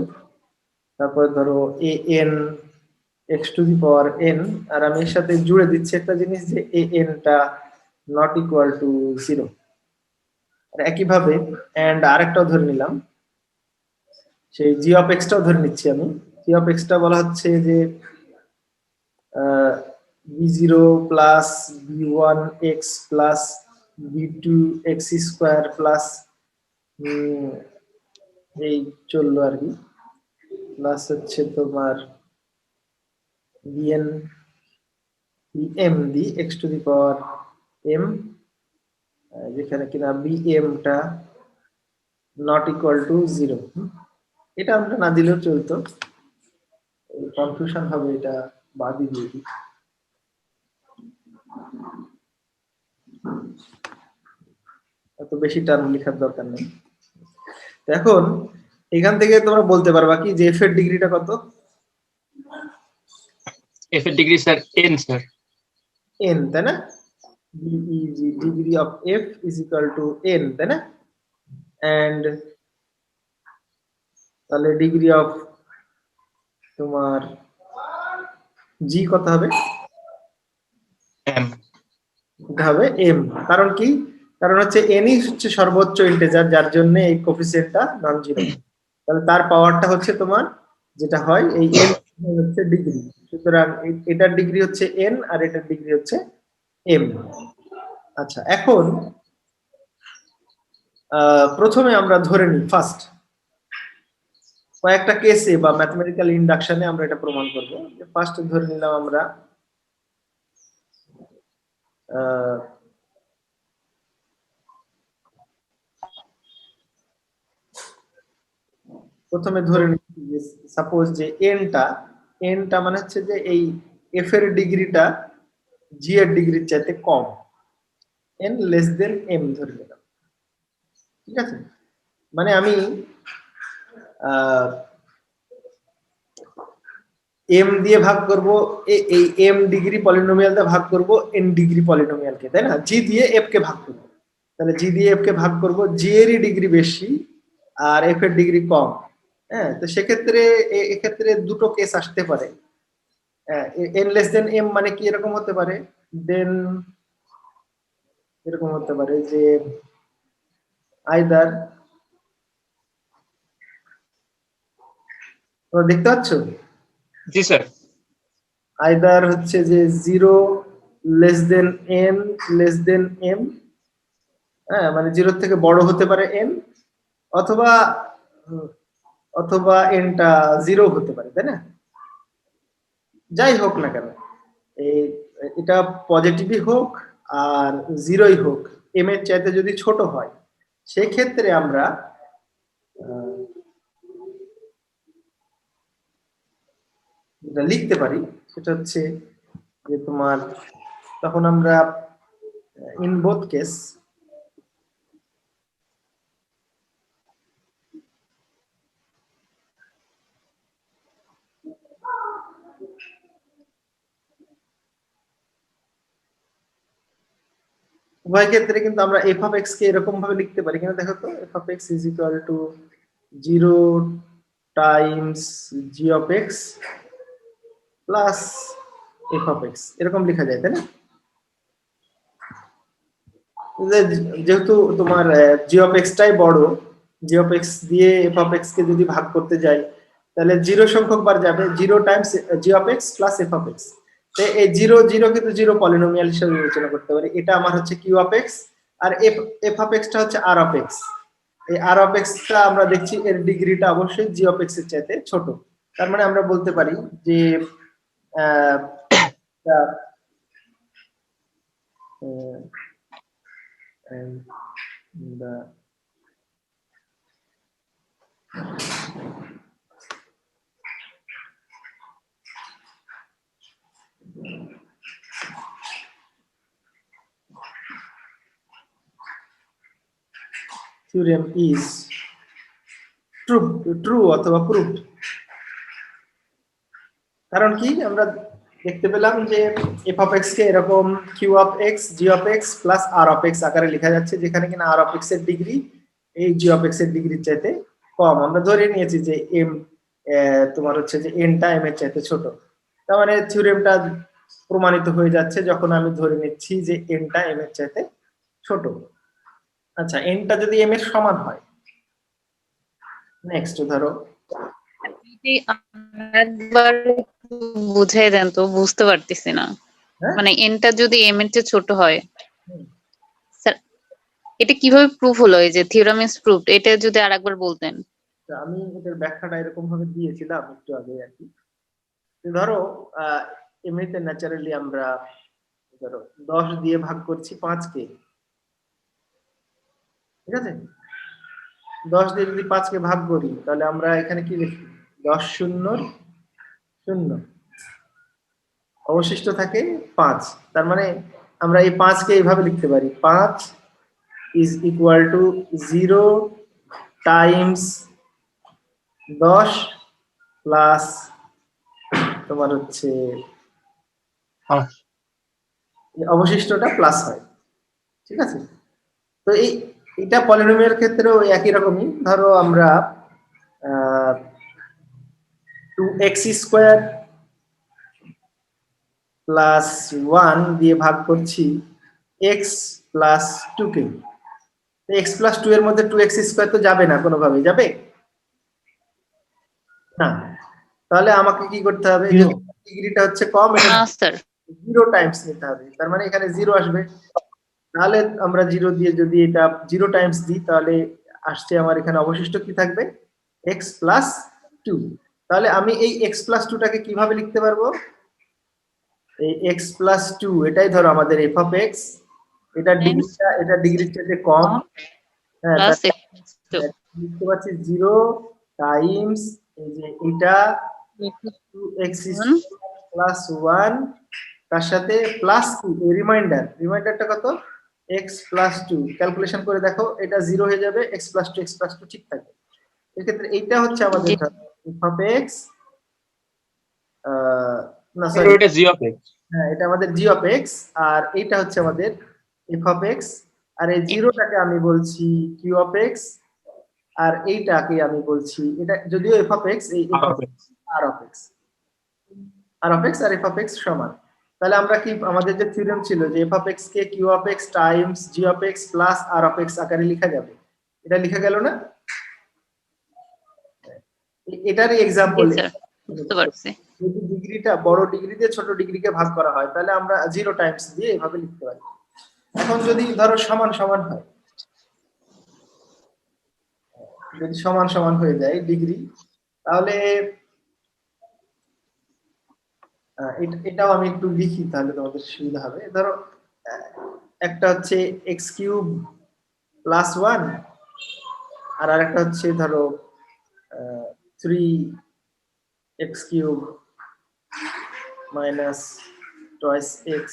তারপর ধরো an x to the power n, আর আমি এর সাথে জুড়ে দিচ্ছি একটা জিনিস যে an টা নট ইকুয়াল টু 0। আর একইভাবে এন্ড আরেকটাও ধরে নিলাম, সেই জি অফ এক্স টাও ধরে নিচ্ছি আমি। জি অফ এক্স টা বলা হচ্ছে যে b0 plus b1 x plus b2 x square plus এই চললো আর কি, প্লাস হচ্ছে তোমার bn bm the x to the power m, যেখানে কিনা bm টা নট ইকুয়াল টু 0। এটা আমরা না দিলেও চলতো, কনফিউশন হবে, এটা বাদই দিয়ে দিই। এত বেশি টার্ম লেখার দরকার নেই। এখন এখান থেকে তোমরা বলতে পারবা কি যে এফ এর ডিগ্রিটা কত? এফ এর degree sir n sir. n, তাই না? Degree of F is equal two n, তাই না? এন্ড তাহলে ডিগ্রি অফ তোমার জি কত হবে? m। এটা হবে m। কারণ কি? কারণ হচ্ছে n ই হচ্ছে সর্বোচ্চ ইন্টিজার, যার জন্য এই কোফিসিয়েন্টটা নন জিরো। তাহলে তার পাওয়ারটা হচ্ছে তোমার যেটা হয় এই n হচ্ছে ডিগ্রি। সুতরাং এটার ডিগ্রি হচ্ছে n আর এটার ডিগ্রি হচ্ছে m। আচ্ছা, এখন প্রথমে আমরা ধরে নিই ফার্স্ট কয়েকটা কেসে বা ম্যাথমেটিক্যাল ইন্ডাকশনে আমরা এটা প্রমাণ করব। ফার্স্ট ধরে নিলাম আমরা প্রথমে ধরে নিচ্ছি যে সাপোজ যে n টা মানে হচ্ছে যে এই f এর ডিগ্রিটা g এর ডিগ্রির চাইতে কম, n লেস দেন m ধরে নিলাম। ঠিক আছে, মানে আমি m দিয়ে ভাগ করব, এই m ডিগ্রি পলিনোমিয়াল দিয়ে ভাগ করব n ডিগ্রি পলিনোমিয়ালকে, তাই না? g দিয়ে f কে ভাগ করব, তাহলে g দিয়ে f কে ভাগ করব, g এরই ডিগ্রি বেশি আর f এর ডিগ্রি কম। হ্যাঁ, তো সেক্ষেত্রে এক্ষেত্রে দুটো কেস আসতে পারে। n লেস দেন m মানে কি এরকম হতে পারে, দেন এরকম হতে পারে যে আইদার, তোমরা দেখতে পাচ্ছ, জি স্যার। আইদার হচ্ছে যে 0 লেস দেন n লেস দেন m, হ্যাঁ মানে 0 থেকে বড় হতে পারে n, অথবা অথবা n টা 0 হতে পারে, তাই না? যাই হোক না কেন, এটা পজিটিভই হোক আর 0ই হোক, m এর চাইতে যদি ছোট হয় সেক্ষেত্রে আমরা যেটা লিখতে পারি সেটা হচ্ছে যে তোমার তখন আমরা ইন বোথ কেস উভয় ক্ষেত্রে কিন্তু আমরা এফ অফ এক্স কে এরকম ভাবে লিখতে পারি, কিন্তু দেখো তো F of x is equal two 0 Times G of X plus F of x, এরকম লেখা যায় তাই না? যেহেতু তোমার জি অফ এক্সটাই বড়, জি অফ এক্স দিয়ে এফ অফ এক্স কে যদি ভাগ করতে যাই তাহলে জিরো সংখ্যক বার যাবে, zero times G of X plus F of X. এই জিরো জিরো কিন্তু জিরো পলিনোমিয়াল হিসেবে বিবেচনা করতে পারি। এটা আমার হচ্ছে কিউ অফ এক্স, আর এফ এফ অফ এক্সটা হচ্ছে আর অফ এক্স। এই আর অফ এক্সটা আমরা দেখছি এর ডিগ্রিটা অবশ্যই জি অফ এক্স এর চাইতে ছোট। তার মানে আমরা বলতে পারি যে আহ, and the theorem is true অথবা proved। কারণ কি আমরা দেখতে পেলাম যে এফ অফ এক্স কে এরকম Q of X G of X plus R of X আকারে লেখা যাচ্ছে, যেখানে কিনা আর অফ এক্স এর ডিগ্রি এই জি অফ এক্স এর ডিগ্রির চাইতে কম। আমরা ধরে নিয়েছি যে এম তোমার হচ্ছে যে এনটা এম এর চাইতে ছোট। তার মানে থিওরেমটা প্রমাণিত হয়ে যাচ্ছে যখন আমি ধরে নিচ্ছি যে এনটা এম এর চাইতে ছোট। আচ্ছা, এনটা যদি এম এর সমান হয়, নেক্সট ধরো যদি একবার বুঝাই দেন তো, বুঝতে পারতেছি না। হ্যাঁ মানে এনটা যদি এম এর চেয়ে ছোট হয়, স্যার এটা কিভাবে প্রুফ হলো? এই যে থিওরাম ইজ প্রুভড, এটা যদি আরেকবার বলতেন। তো আমি এটার ব্যাখ্যাটা এরকম ভাবে দিয়েছিলাম একটু আগে আর কি। ধরো এমনিতে ন্যাচারালি আমরা ধরো 10 দিয়ে ভাগ করছি 5 কে, ঠিক আছে? 10 দিয়ে যদি 5 কে ভাগ করি তাহলে আমরা এখানে কি লিখি? 10 শূন্য 0, অবশিষ্ট থাকে 5। তার মানে আমরা এই 5 কে এইভাবে লিখতে পারি, 5 is equal two 0 Times 10 plus তোমার হচ্ছে অবশিষ্টটা প্লাস হয়, ঠিক আছে? তো এটা পলিনোমিয়াল ক্ষেত্রেও একই রকমই। ধরো আমরা 2x² প্লাস 1 দিয়ে ভাগ করছি x প্লাস 2 কে। x প্লাস 2 এর মধ্যে 2x² তো যাবে না, কোনোভাবে যাবে না। তাহলে আমাকে কি করতে হবে? ডিগ্রিটা হচ্ছে কম, এটা না স্যার, 0 টাইমস নিতে হবে। তার মানে এখানে 0 আসবে। তাহলে আমরা 0 দিয়ে যদি এটা 0 টাইমস দিই তাহলে আসছে আমার এখানে অবশিষ্ট কি থাকবে? x plus 2। তাহলে আমি এই x প্লাস 2 টাকে কিভাবে লিখতে পারবো? এই x প্লাস 2 এটাই ধরো আমাদের f অফ x, এটা ডিগ্রির চাইতে কম। হ্যাঁ, প্লাস লিখতে পাচ্ছি 0 টাইমস এই যে এটা 2x প্লাস 1, তার সাথে প্লাস কি রিমাইন্ডারটা কত? x plus 2। ক্যালকুলেশন করে দেখো, এটা 0 হয়ে যাবে, x প্লাস 2 ঠিক থাকবে। এক্ষেত্রে এইটা হচ্ছে আমাদের f অফ x, না সরি, এটা জি অফ এক্স। হ্যাঁ এটা আমাদের g অফ x, আর এইটা হচ্ছে আমাদের f অফ x। আর এই 0টাকে আমি বলছি q অফ x, আর এইটাকে আমি বলছি, এটা যদিও f অফ x, এই f of r of x, আর f অফ x সমান। তাহলে আমরা কি, আমাদের যে থিওরেম ছিল যে f of x K q of x Times g of x plus r of x আকারে লেখা যাবে, এটা লেখা গেল না? এটারই এক্সাম্পল। বুঝতে পারছি। যদি ডিগ্রিটা বড় ডিগ্রি দিয়ে ছোট ডিগ্রিকে ভাগ করা হয় তাহলে আমরা 0 টাইমস দিয়ে এভাবে লিখতে পারি। এখন যদি ধরো সমান সমান হয়, যদি সমান সমান হয়ে যায় ডিগ্রি, তাহলে এটাও আমি একটু লিখি তাহলে তোমাদের সুবিধা হবে। ধরো একটা হচ্ছে x³ প্লাস 1, আর আরেকটা হচ্ছে ধরো 3x³ minus toys x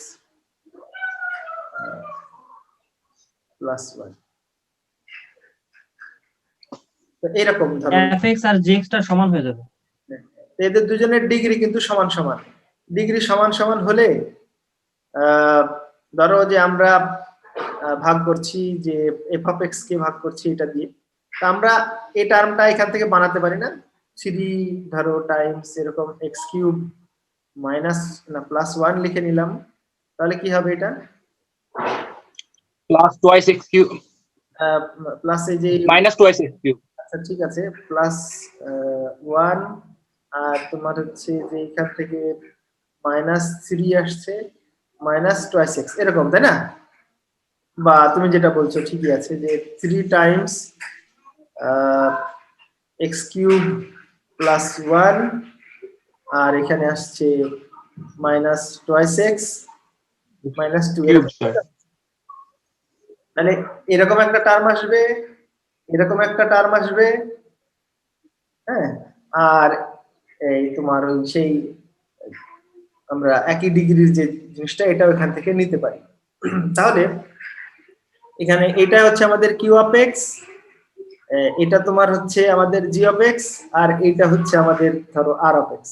plus 1। তো এরকম ধরো fx আর gx টা সমান হয়ে যাবে। এদের দুজনের ডিগ্রি কিন্তু সমান সমান। ডিগ্রি সমান সমান হলে ধরো যে আমরা ভাগ করছি যে f অফ x কে ভাগ করছি এটা দিয়ে, তা আমরা এই টার্মটা এখান থেকে বানাতে পারি না? থ্রি ধরো টাইমস এরকম এক্স কিউব মাইনাস না প্লাস ওয়ান লিখে নিলাম, তাহলে কি হবে এটা? Plus twice x cube plus এই যে, মাইনাস টোয়াইস এক্স কিউব। আচ্ছা ঠিক আছে, প্লাস ওয়ান, আর তোমার হচ্ছে যে এখান থেকে মাইনাস থ্রি আসছে, মাইনাস টোয়াইস এক্স এরকম, তাই না? বা তুমি যেটা বলছো ঠিকই আছে যে three times X cube plus one, আর এখানে আসছে minus twice X minus two, cube sir. তাহলে এরকম একটা টার্ম আসবে, এরকম একটা টার্ম আসবে, হ্যাঁ, আর এই তোমার ওই সেই আমরা একই ডিগ্রির যে জিনিসটা এটাও এখান থেকে নিতে পারি। তাহলে এখানে এটা হচ্ছে আমাদের কিউ অফ এক্স, এটা তোমার হচ্ছে আমাদের জি অফ এক্স, আর এটা হচ্ছে আমাদের ধরো আর অফ এক্স।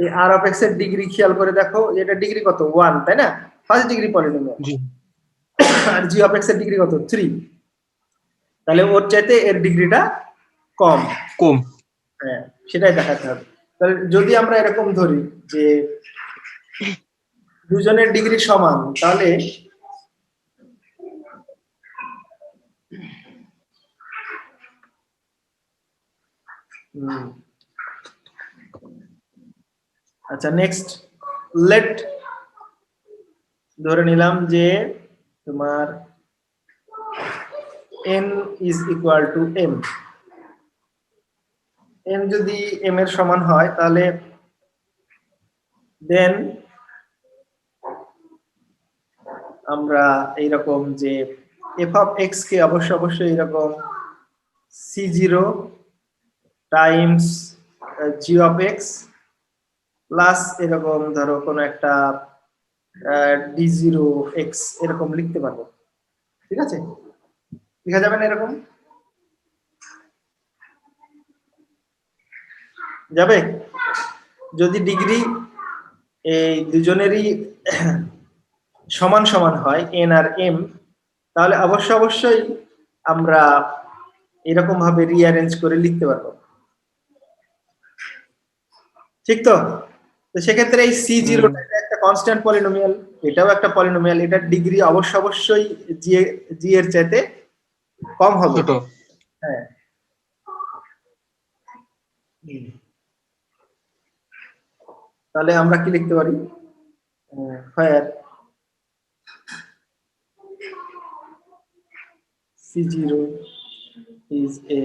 এই আর অফ এক্স এর ডিগ্রি খেয়াল করে দেখো, এটা ডিগ্রি কত? 1, তাই না? First degree polynomial. জি। আর জি অফ এক্স এর ডিগ্রি কত? 3। তাহলে ওর চাইতে এর ডিগ্রিটা কম। কম। হ্যাঁ, সেটাই দেখাতে হবে। তাহলে যদি আমরা এরকম ধরি যে দুজনের ডিগ্রি সমান, তাহলে আচ্ছা নেক্সট, লেট ধরে নিলাম যে তোমার n is equal to m, n যদি m এর সমান হয় তাহলে দেন আমরা এইরকম যে f of x কে অবশ্যই এরকম c0 Times g of x plus এরকম ধরো কোনো একটা d0x এরকম লিখতে পারবো, ঠিক আছে? লেখা যাবে না এরকম? যাবে? যদি ডিগ্রি এই দুজনেরই সমান সমান হয় n আর m, তাহলে অবশ্যই আমরা এরকম ভাবে রিঅ্যারেঞ্জ করে লিখতে পারবো, ঠিক তো? তো সেক্ষেত্রে এই c0 একটা কনস্ট্যান্ট পলিনোমিয়াল, এটাও একটা পলিনোমিয়াল, এটার ডিগ্রি অবশ্যই জি এর চাইতে কম হবে। ছোট। হ্যাঁ, তাহলে আমরা কি লিখতে পারি? Fire c0 is a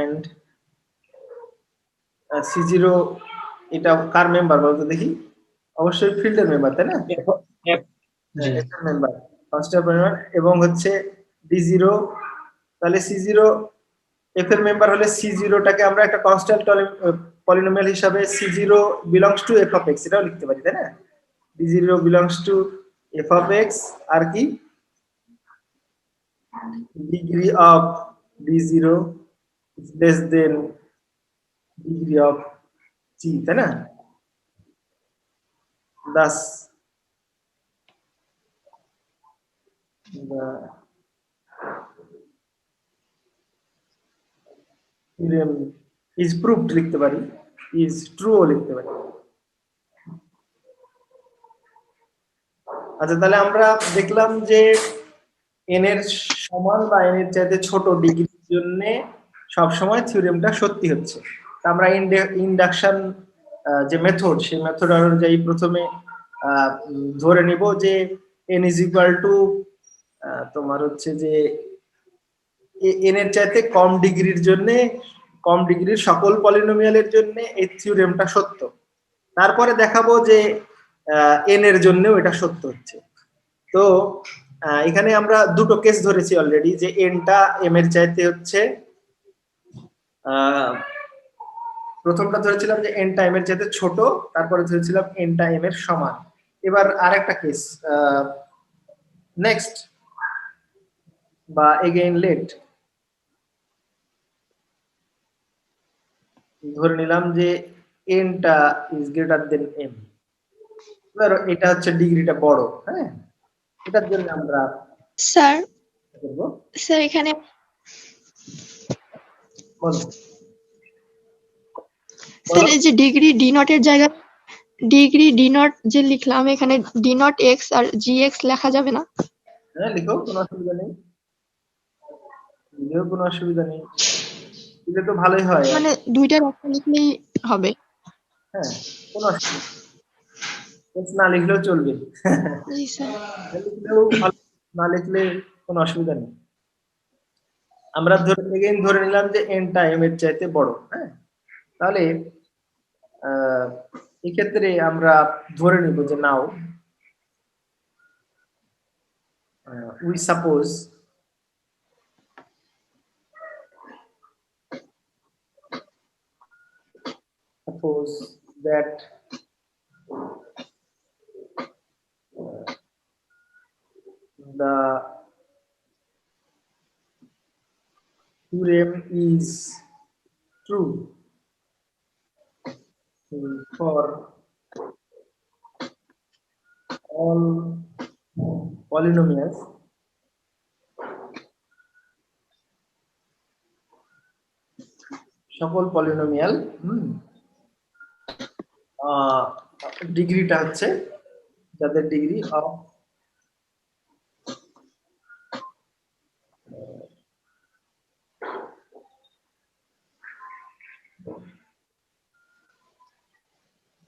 and c0 এটা কার মেম্বার বলতো দেখি? অবশ্যই ফিল্ডের মেম্বার, তাই না? জি। মেম্বার, কনস্ট্যান্ট পলিনোমিয়াল, এবং হচ্ছে d0, তাহলে c0 f এর মেম্বার হলে c0 টাকে আমরা একটা কনস্ট্যান্ট পলিনোমিয়াল হিসাবে c0 belongs to f of x এটাও লিখতে পারি, তাই না? d0 belongs to f of x, আর কি degree of d0 is less than degree of g, তাই না? thus the theorem is proved লিখতে পারি, is true লিখতে পারি। আচ্ছা, তাহলে আমরা দেখলাম যে n এর সমান বা n এর চাইতে ছোট ডিগ্রির জন্য সব সময় থিওরেমটা সত্যি হচ্ছে। আমরা ইন্ডাকশন যে মেথড, সেই মেথড অনুযায়ী প্রথমে ধরে নিব যে n is equal to তোমার হচ্ছে যে n এর চাইতে কম ডিগ্রির জন্য, কম ডিগ্রির সকল পলিনোমিয়ালের জন্য এই থিওরেমটা সত্য। তারপরে দেখাবো যে n এর জন্যও এটা সত্য হচ্ছে। তো এখানে আমরা দুটো কেস ধরেছি অলরেডি, যে nটা m এর চাইতে হচ্ছে, প্রথমটা ধরেছিলাম যে nটা m এর চাইতে ছোট, তারপরে ধরেছিলাম nটা m এর সমান। এবার আরেকটা কেস, নেক্সট বা এগেইন লেট ধরে নিলাম যে এনটা ইজ গ্রেটার দেন এম। ধরো এটা হচ্ছে ডিগ্রিটা বড়, হ্যাঁ, এটার জন্য আমরা স্যার করব, স্যার এখানে বলো স্যার এই যে ডিগ্রি ডি নট এর জায়গায় ডিগ্রি ডি নট যে লিখলাম এখানে ডি নট এক্স আর জি এক্স লেখা যাবে না? হ্যাঁ লিখো, কোনো অসুবিধা নেই, লিখেও কোনো অসুবিধা নেই, এটা তো ভালোই হয়। মানে দুইটার একটা লিখলেই হবে? হ্যাঁ কোনো অসুবিধা নেই, X না লিখলেও চলবে। জি স্যার। লিখলেও ভালো, না লিখলে কোনো অসুবিধা নেই। আমরা ধরে নিলাম যে এনটা এম এর চাইতে বড়, হ্যাঁ, তাহলে এক্ষেত্রে আমরা ধরে নিব যে নাও we suppose that the theorem is true for all polynomials সকল পলিনোমিয়াল, ডিগ্রিটা হচ্ছে যাদের ডিগ্রি অফ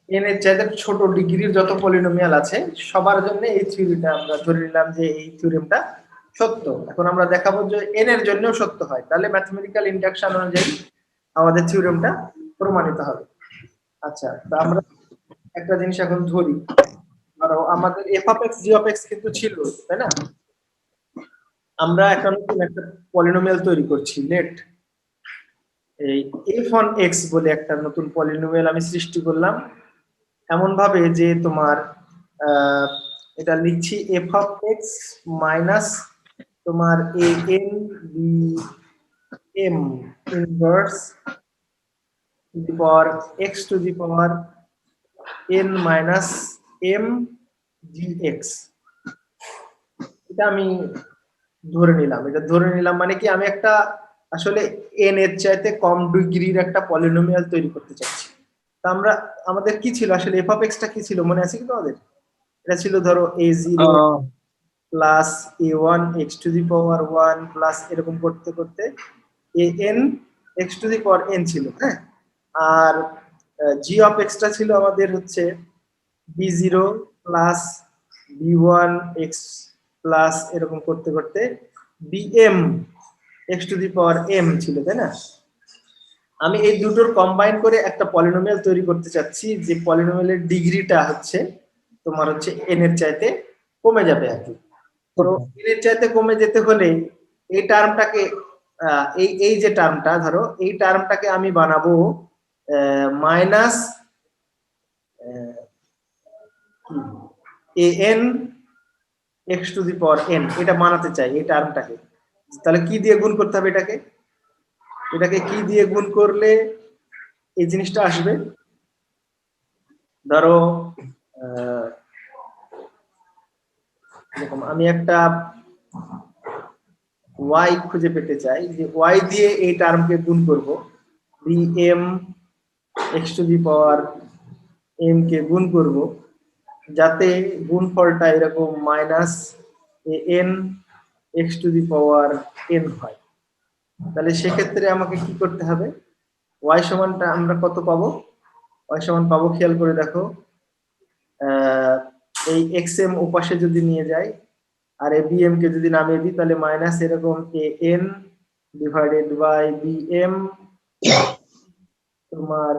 এন এর চাইতে ছোট ডিগ্রির যত পলিনোমিয়াল আছে সবার জন্য এই থিওরিটা আমরা ধরে নিলাম যে এই থিওরেমটা সত্য। এখন আমরা দেখাবো যে এন এর জন্যও সত্য হয়, তাহলে ম্যাথমেটিক্যাল ইন্ডাকশন অনুযায়ী আমাদের থিওরেমটা প্রমাণিত হবে। আচ্ছা, তো আমরা একটা জিনিস এখন ধরি, ধরো আমাদের F of X G of x কিন্তু ছিল, তাই না? আমরা একটা নতুন একটা পলিনোমিয়াল তৈরি করছি, লেট এই এফ অন এক্স বলে একটা নতুন পলিনোমিয়াল আমি সৃষ্টি করলাম এমন ভাবে যে তোমার এটা লিখছি এফ অফ এক্স মাইনাস তোমার A N B M inverse to the power X to the power N minus M G X. এটা আমি ধরে নিলাম, এটা ধরে নিলাম মানে কি আমি একটা আসলে এন এর চাইতে কম ডিগ্রির একটা পলিনোমিয়াল তৈরি করতে চাচ্ছি। তা আমরা আমাদের কি ছিল আসলে এফ অফ এক্সটা কি ছিল মনে আছে কি তোমাদের? এটা ছিল ধরো a0 plus a1 x to the power 1 plus এরকম করতে করতে an x to the power n ছিল, হ্যাঁ। আর g অফ এক্সটা ছিল আমাদের হচ্ছে b0 plus b1 x plus এরকম করতে করতে bm x to the power m ছিল, তাই না? আমি এই দুটোর কম্বাইন করে একটা পলিনোমিয়াল তৈরি করতে চাচ্ছি যে পলিনোমিয়ালের ডিগ্রিটা হচ্ছে তোমার হচ্ছে n এর চাইতে কমে যাবে আর কি। তো n এর চাইতে কমে যেতে হলে এই টার্মটাকে এই যে টার্মটা ধরো এই টার্মটাকে আমি বানাবো minus an x to the power n, এটা বানাতে চাই এই টার্মটাকে। তাহলে কি দিয়ে গুণ করতে হবে এটাকে? এটাকে কি দিয়ে গুণ করলে এই জিনিসটা আসবে? ধরো এরকম আমি একটা y খুঁজে পেতে চাই যে y দিয়ে এই টার্মকে গুণ করব, bm x to the power m কে গুণ করব যাতে গুণফলটা এরকম minus an x to the power n হয়। তাহলে সেক্ষেত্রে আমাকে কি করতে হবে? y সমানটা আমরা কত পাবো? y সমান পাবো, খেয়াল করে দেখো, এই xm ওপাশে যদি নিয়ে যাই আর এই bm কে যদি নামিয়ে দিই তাহলে মাইনাস এরকম an ডিভাইডেড বাই bm তোমার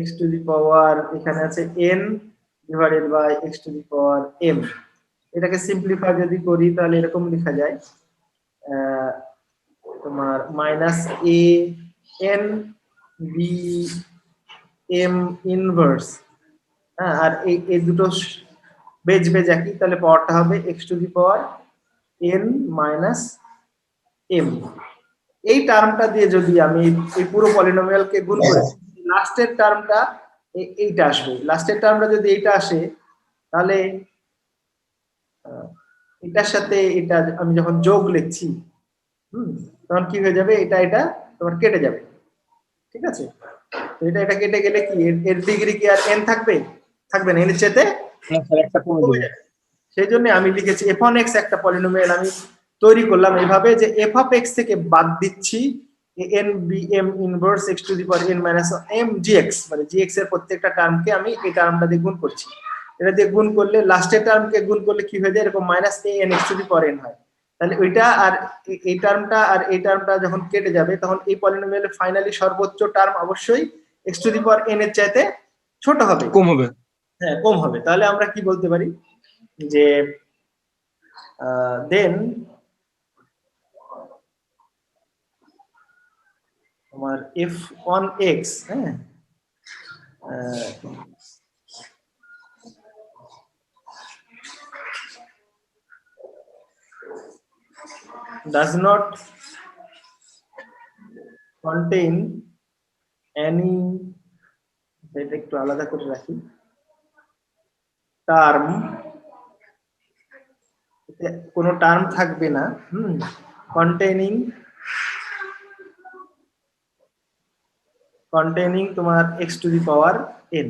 x টু দি পাওয়ার এখানে আছে n divided by x to the power m। এটাকে সিম্পলিফাই যদি করি তাহলে এরকম লেখা যায় তোমার minus a n b m inverse, হ্যাঁ, আর এই দুটো বেজ বেজ একই, তাহলে পাওয়ারটা হবে x to the power n minus m। এই টার্মটা দিয়ে যদি আমি এই পুরো পলিনোমিয়ালকে গুণ করি লাস্টের টার্মটা এইটা আসবে, লাস্টের টার্মটা যদি এইটা আসে তাহলে এটার সাথে এটা আমি যখন যোগ লিখছি তখন কি হয়ে যাবে, এটা এটা তোমার কেটে যাবে, ঠিক আছে? তো এটা এটা কেটে গেলে কি এর ডিগ্রি কি আর n থাকবে? থাকবে না, এর চেয়ে হ্যাঁ স্যার, একটা কমে কমে যাবে। যাবে। সেই জন্য আমি লিখেছি f(x) একটা পলিনোমিয়াল আমি তৈরি করলাম এইভাবে যে f(x) থেকে বাদ দিচ্ছি n bm inverse x to the power n minus m gx, মানে gx এর প্রত্যেকটা টার্মকে আমি এই টার্মটা দিয়ে গুণ করছি। এটা দিয়ে গুণ করলে লাস্টের টার্মকে গুণ করলে কি হয়ে যায়, এরকম minus an x to the power n হয়। তাহলে ওইটা আর এই টার্মটা আর এই টার্মটা যখন কেটে যাবে তখন এই পলিনোমিয়ালের ফাইনালি সর্বোচ্চ টার্ম অবশ্যই x to the power n এর চাইতে ছোট হবে, কম হবে। হ্যাঁ কম হবে। তাহলে আমরা কি বলতে পারি যে দেন তোমার f(1x) হ্যাঁ does not contain any, এটা একটু আলাদা করে রাখি, টার্ম, কোনো টার্ম থাকবে না কন্টেইনিং তোমার x to the power n,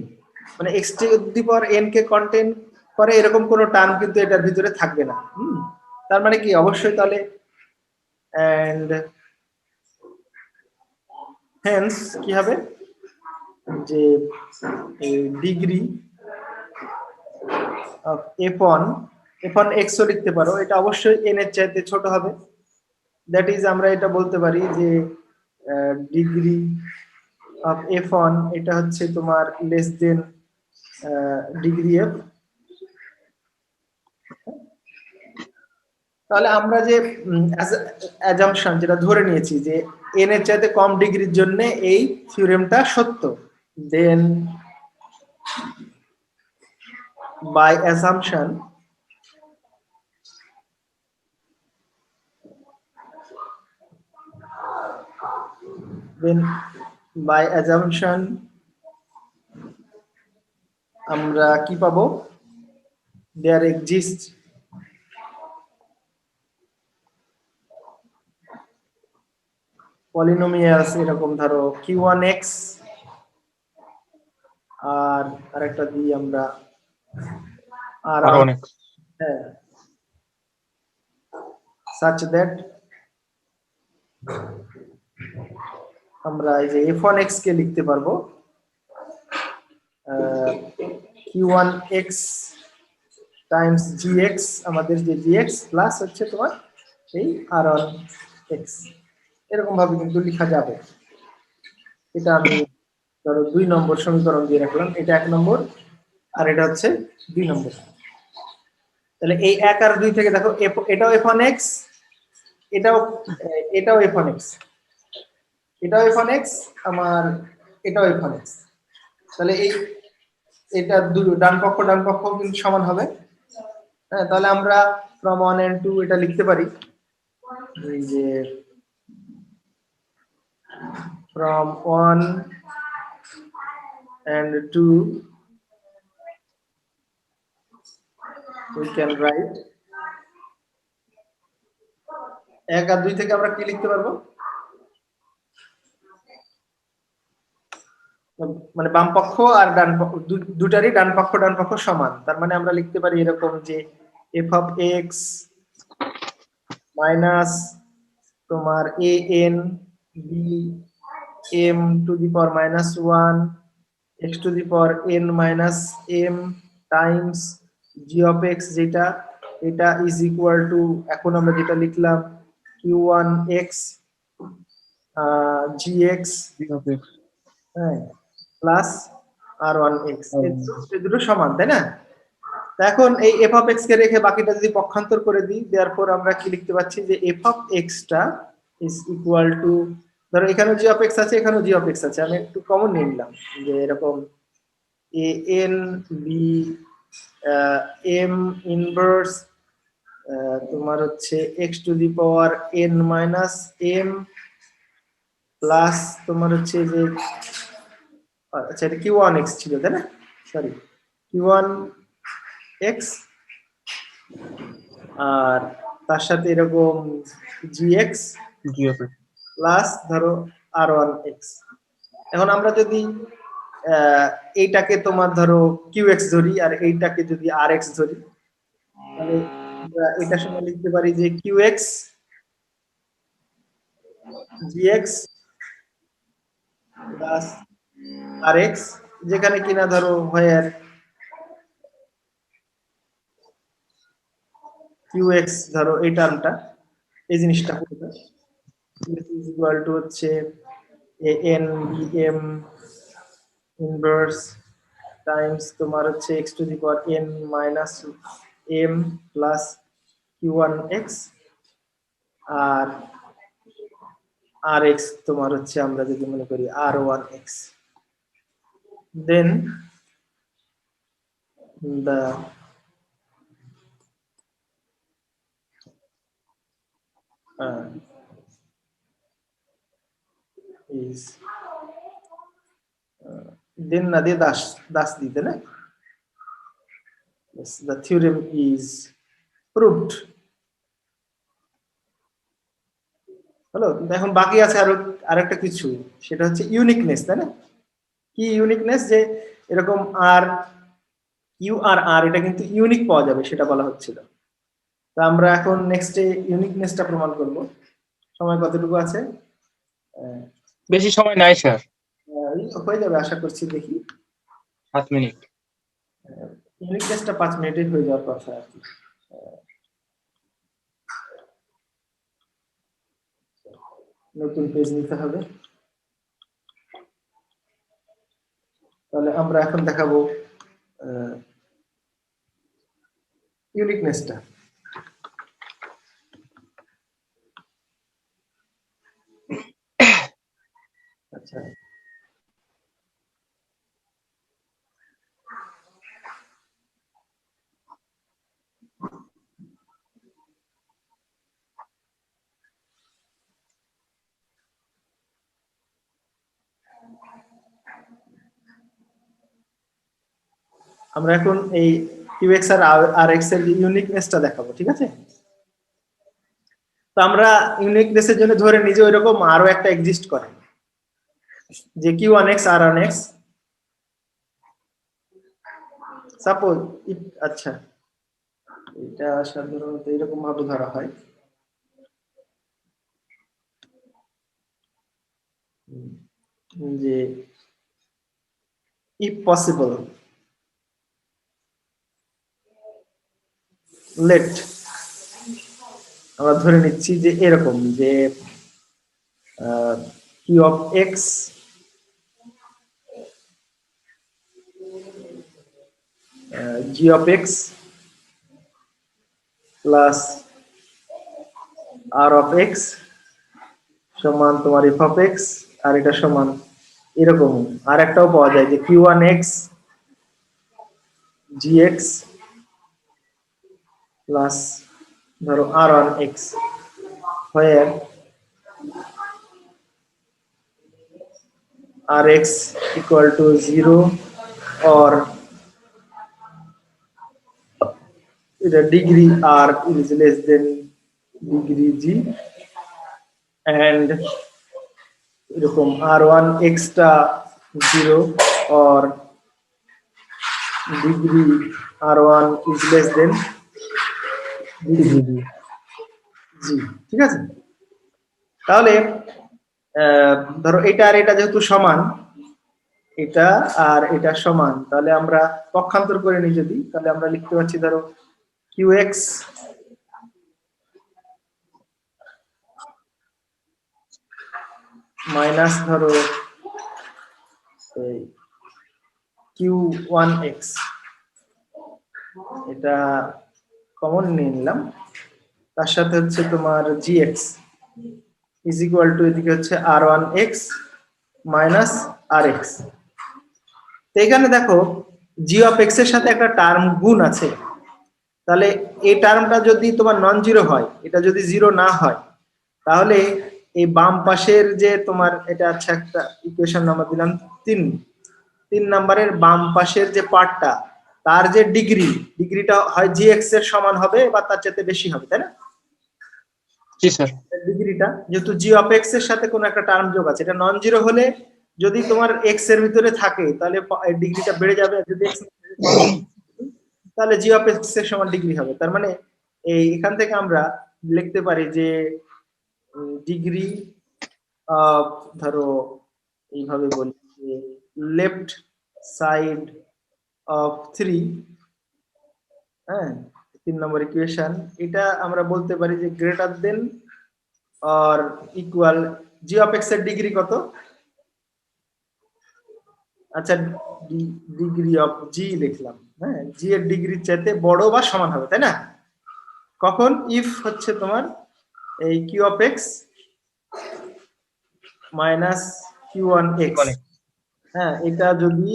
মানে x to the power n K contain করে এরকম কোনো টার্ম কিন্তু এটার ভিতরে থাকবে না। তার মানে কি অবশ্যই তাহলে এন্ড হেন্স কি হবে যে ডিগ্রি অফ f(x) ও লিখতে পারো, এটা অবশ্যই n এর চাইতে ছোট হবে। দ্যাট ইজ আমরা এটা বলতে পারি যে ডিগ্রি অফ f(1) এটা হচ্ছে তোমার লেস দেন ডিগ্রি f। তাহলে আমরা যে অ্যাজাম্পশন যেটা ধরে নিয়েছি যে n এর চাইতে কম ডিগ্রির জন্য এই থিওরেমটা সত্য, দেন বাই অ্যাসাম্পশন আমরা কি পাবো, দেয়ার এক্সিস্ট পলিনোমিয়ালস, এরকম ধরো q1x আর আরেকটা দিই আমরা আর আরো অনেক। হ্যাঁ such that আমরা এই যে f(1x) কে লিখতে পারবো q1x টাইমস gx, আমাদের যে gx প্লাস হচ্ছে তোমার এই r1x, এরকম ভাবে কিন্তু লেখা যাবে। এটা আমি ধরো 2 নম্বর সমীকরণ দিয়ে রাখলাম, এটা 1 নম্বর আর এটা হচ্ছে 2 নম্বর। তাহলে এই 1 আর 2 থেকে দেখো এটাও f(1x), এটাও f(1x), এটাও f(1x) আমার, এটাও f(1x), তাহলে এই এটা ডান পক্ষ কিন্তু সমান হবে। হ্যাঁ, তাহলে আমরা from 1 and 2 এটা লিখতে পারি এই যে from 1 and 2 we can write 1 আর 2 থেকে আমরা কি লিখতে পারবো, মানে বাম পক্ষ আর ডান পক্ষ দুটারই ডান পক্ষ সমান। তার মানে আমরা লিখতে পারি এরকম যে f(x) মাইনাস তোমার an bm two the power -1 x to the power n minus m Times g(x) যেটা এটা ইজ ইকুয়াল টু, এখন আমরা যেটা লিখলাম q1x gx হ্যাঁ প্লাস r1x, এই দুটো সমান, তাই না? এখন এই f(x) কে রেখে বাকিটা যদি পক্ষান্তর করে দিই, দেয়ারফর আমরা কি লিখতে পাচ্ছি যে f(x) টা ইজ ইকুয়াল টু, ধরো এখানে g(x) আছে, এখানেও g(x) আছে, আমি একটু কমন নিয়ে নিলাম যে এরকম an b m ইনভার্স তোমার হচ্ছে x to the power n minus m plus তোমার হচ্ছে যে আচ্ছা এটা Q1x ছিল তাই না, সরি Q1x আর তার সাথে এরকম gx প্লাস ধরো r1x। এখন আমরা যদি এইটাকে তোমার ধরো qx ধরি আর এইটাকে যদি rx ধরি, তাহলে আমরা এটা সময় লিখতে পারি যে qx gx প্লাস rx, যেখানে কিনা ধরো where qx ধরো এই টার্মটা, এই জিনিসটা পুরোটা is equal to হচ্ছে an bm ইনভার্স টাইমস তোমার হচ্ছে x to the power n minus m plus q1x আর rx তোমার হচ্ছে আমরা যদি মনে করি r1x, then the is then না দিয়ে দাস দিতে না, yes, the theorem is proved। হলো, এখন বাকি আছে আরেকটা কিছু, সেটা হচ্ছে ইউনিকনেস, তাই না? কি ইউনিকনেস, যে এরকম আর কিউ আর আর এটা কিন্তু ইউনিক পাওয়া যাবে সেটা বলা হচ্ছিল। তো আমরা এখন নেক্সটে ইউনিকনেসটা প্রমাণ করব। সময় কতটুকু আছে? বেশি সময় নাই স্যার, হয়ে যাবে আশা করছি, দেখি 7 মিনিট। ইউনিকনেসটা 5 মিনিটে হয়ে যাওয়ার কথা আর কি। নতুন পেজ নিতে হবে। তাহলে আমরা এখন দেখাবো ইউনিকনেসটা। আচ্ছা, আমরা এখন এই qx আর rx এর ইউনিকনেসটা দেখাবো, ঠিক আছে? তো আমরা ইউনিকনেসের জন্য ধরে নিজে ওইরকম আরো একটা এক্সিস্ট করে, যে q1x r1x সাপোজ, আচ্ছা এটা সাধারণত এরকম ভাবে ধরা হয়, যে if possible let, আমরা ধরে নিচ্ছি যে এরকম যে q of x g of x plus r of x সমান তোমার f of x, আর এটা সমান এরকম। আর একটাও পাওয়া যায় যে q1x gx plus ধরো r1x, where rx equal to 0 or the degree r is less than degree g, and এরকম r1x টা 0 or degree r1 is less than degree g, ঠিক আছে? তাহলে ধরো এটা আর এটা যেহেতু সমান, এটা আর এটা সমান, তাহলে আমরা পক্ষান্তর করে নিই যদি, তাহলে আমরা লিখতে পাচ্ছি ধরো qx মাইনাস ধরো q1x, এটা কমন নিয়ে নিলাম, তার সাথে হচ্ছে তোমার gx is equal to এদিকে হচ্ছে r1x মাইনাস rx। তো এখানে দেখো g of x এর সাথে একটা টার্ম গুণ আছে, তাহলে এই টার্মটা যদি তোমার নন জিরো হয়, এটা যদি জিরো না হয়, তাহলে এই বাম পাশের যে তোমার এটা আছে একটা ইকুয়েশন নাম্বার দিলাম 3, 3 নাম্বারের বাম পাশের যে পার্টটা তার যে ডিগ্রিটা হয় gx এর সমান হবে বা তার চাইতে বেশি হবে, তাই না? জি স্যার। ডিগ্রিটা যেহেতু g of x এর সাথে কোনো একটা টার্ম যোগ আছে, এটা নন জিরো হলে যদি তোমার x এর ভিতরে থাকে তাহলে ডিগ্রিটা বেড়ে যাবে, আর যদি x তাহলে g of x এর সমান ডিগ্রি হবে। তার মানে এখান থেকে আমরা লিখতে পারি যে ডিগ্রি অফ, ধরো এইভাবে বলি যে লেফট সাইড অফ 3, হ্যাঁ 3 নম্বর ইকুয়েশন, এটা আমরা বলতে পারি যে greater than or equal g of x এর ডিগ্রি কত? আচ্ছা ডিগ্রি অফ g লিখলাম, হ্যাঁ g এর ডিগ্রির চাইতে বড় বা সমান হবে, তাই না? কখন? ইফ হচ্ছে তোমার এই q of x minus q1x, হ্যাঁ এটা যদি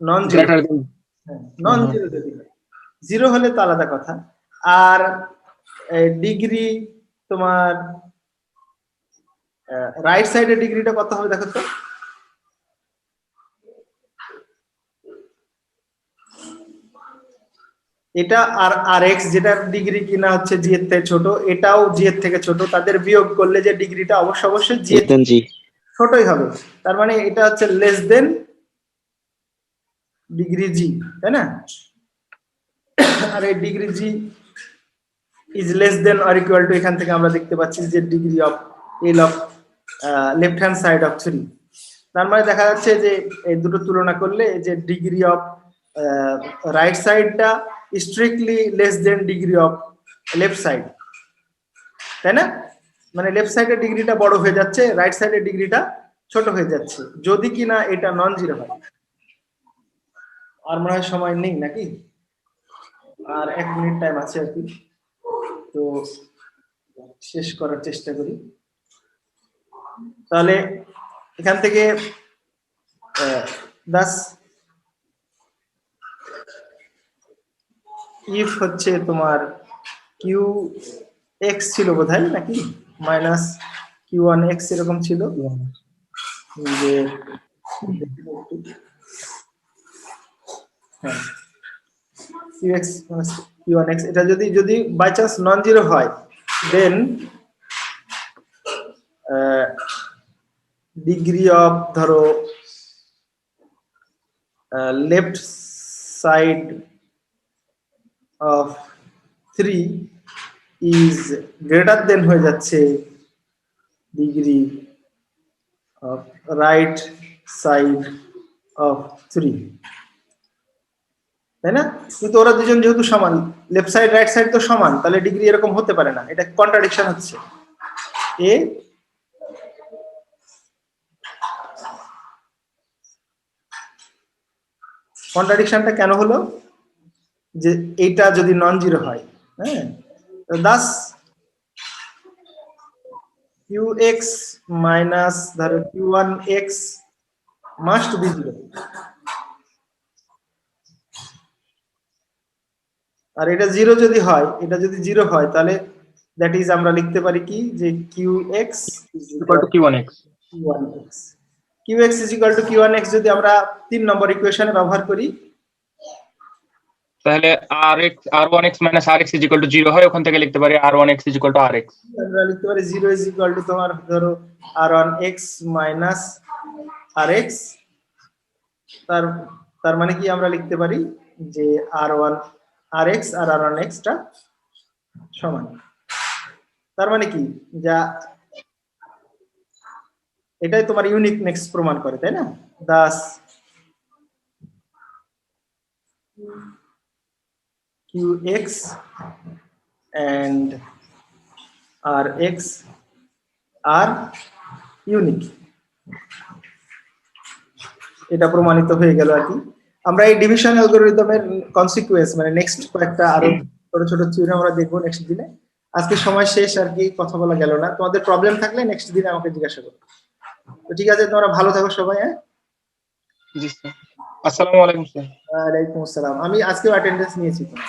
non zero, Greater than non zero যদি হয়, জিরো হলে তো আলাদা কথা। আর ডিগ্রি তোমার রাইট সাইডের ডিগ্রিটা কত হবে দেখো তো? এটা আর আর এক্স যেটার ডিগ্রি কিনা হচ্ছে জি এর থেকে ছোট, এটাও জি এর থেকে ছোট, তাদের বিয়োগ করলে যে ডিগ্রিটা অবশ্যই জি এর থেকে ছোটই হবে। তার মানে এটা হচ্ছে লেস দেন ডিগ্রি জি, তাই না? আর এই degree G is less than or equal two, এখান থেকে আমরা দেখতে পাচ্ছি যে degree of L of left hand side of 3। তার মানে দেখা যাচ্ছে যে এই দুটো তুলনা করলে যে ডিগ্রি অফ রাইট সাইডটা strictly less than degree of left side, তাই না? মানে লেফট সাইডের ডিগ্রিটা বড় হয়ে যাচ্ছে, রাইট সাইডের ডিগ্রিটা ছোট হয়ে যাচ্ছে, যদি কিনা এটা নন জিরো হয়। আর মনে হয় সময় নেই নাকি? আর 1 মিনিট টাইম আছে আর কি, তো শেষ করার চেষ্টা করি। তাহলে এখান থেকে দাস ইফ হচ্ছে তোমার কিউ এক্স ছিল বোধহয় নাকি মাইনাস কিউ ওয়ান এক্স এরকম ছিল, যে Q X Q one X, এটা যদি বাই চান্স নন জিরো হয়, দেন ডিগ্রি অফ ধরো left side of 3 is greater than হয়ে যাচ্ছে degree of right side of 3, তাই না? কিন্তু ওরা দুজন যেহেতু সমান, লেফট সাইড রাইট সাইড তো সমান, তাহলে ডিগ্রি এরকম হতে পারে না, এটা কন্ট্রাডিকশন হচ্ছে। কন্ট্রাডিকশনটা কেন হলো? যে এইটা যদি নন জিরো হয়, হ্যাঁ, দাস কিউ এক্স মাইনাস ধরো Q one X must be zero. আর এটা জিরো যদি হয়, এটা যদি জিরো হয়, তাহলে দ্যাট ইজ আমরা লিখতে পারি কি যে Q X equal to Q1x. Q X is equal to Q one X যদি আমরা 3 নম্বর ইকুয়েশনে ব্যবহার করি, তাহলে r1x minus rx is equal to 0 হয়, ওখান থেকে লিখতে পারি r1x is equal to rx. আমরা লিখতে পারি 0 ইজ ইকুয়াল টু তোমার ধরো r1x মাইনাস rx। তার মানে কি আমরা লিখতে পারি যে r1 rx আর r1x টা সমান। তার মানে কি, যা এটাই তোমার ইউনিকনেস প্রমাণ করে, তাই না? Das qx and rx are unique, এটা প্রমাণিত হয়ে গেল আর কি। আমরা এই ডিভিশন অ্যালগরিদমের কনসিকুয়েন্স মানে নেক্সট কয়েকটা আরো ছোট ছোট থিওরি আমরা দেখবো নেক্সট দিনে। আজকে সময় শেষ আর কি, কথা বলা গেল না। তোমাদের প্রবলেম থাকলে নেক্সট দিনে আমাকে জিজ্ঞাসা করো। তো ঠিক আছে, তোমরা ভালো থাকো সবাই। হ্যাঁ, জি স্যার। আসসালামু আলাইকুম স্যার। ওয়ালাইকুম আসসালাম। আমি আজকেও অ্যাটেন্ডেন্স নিয়েছি তোমার।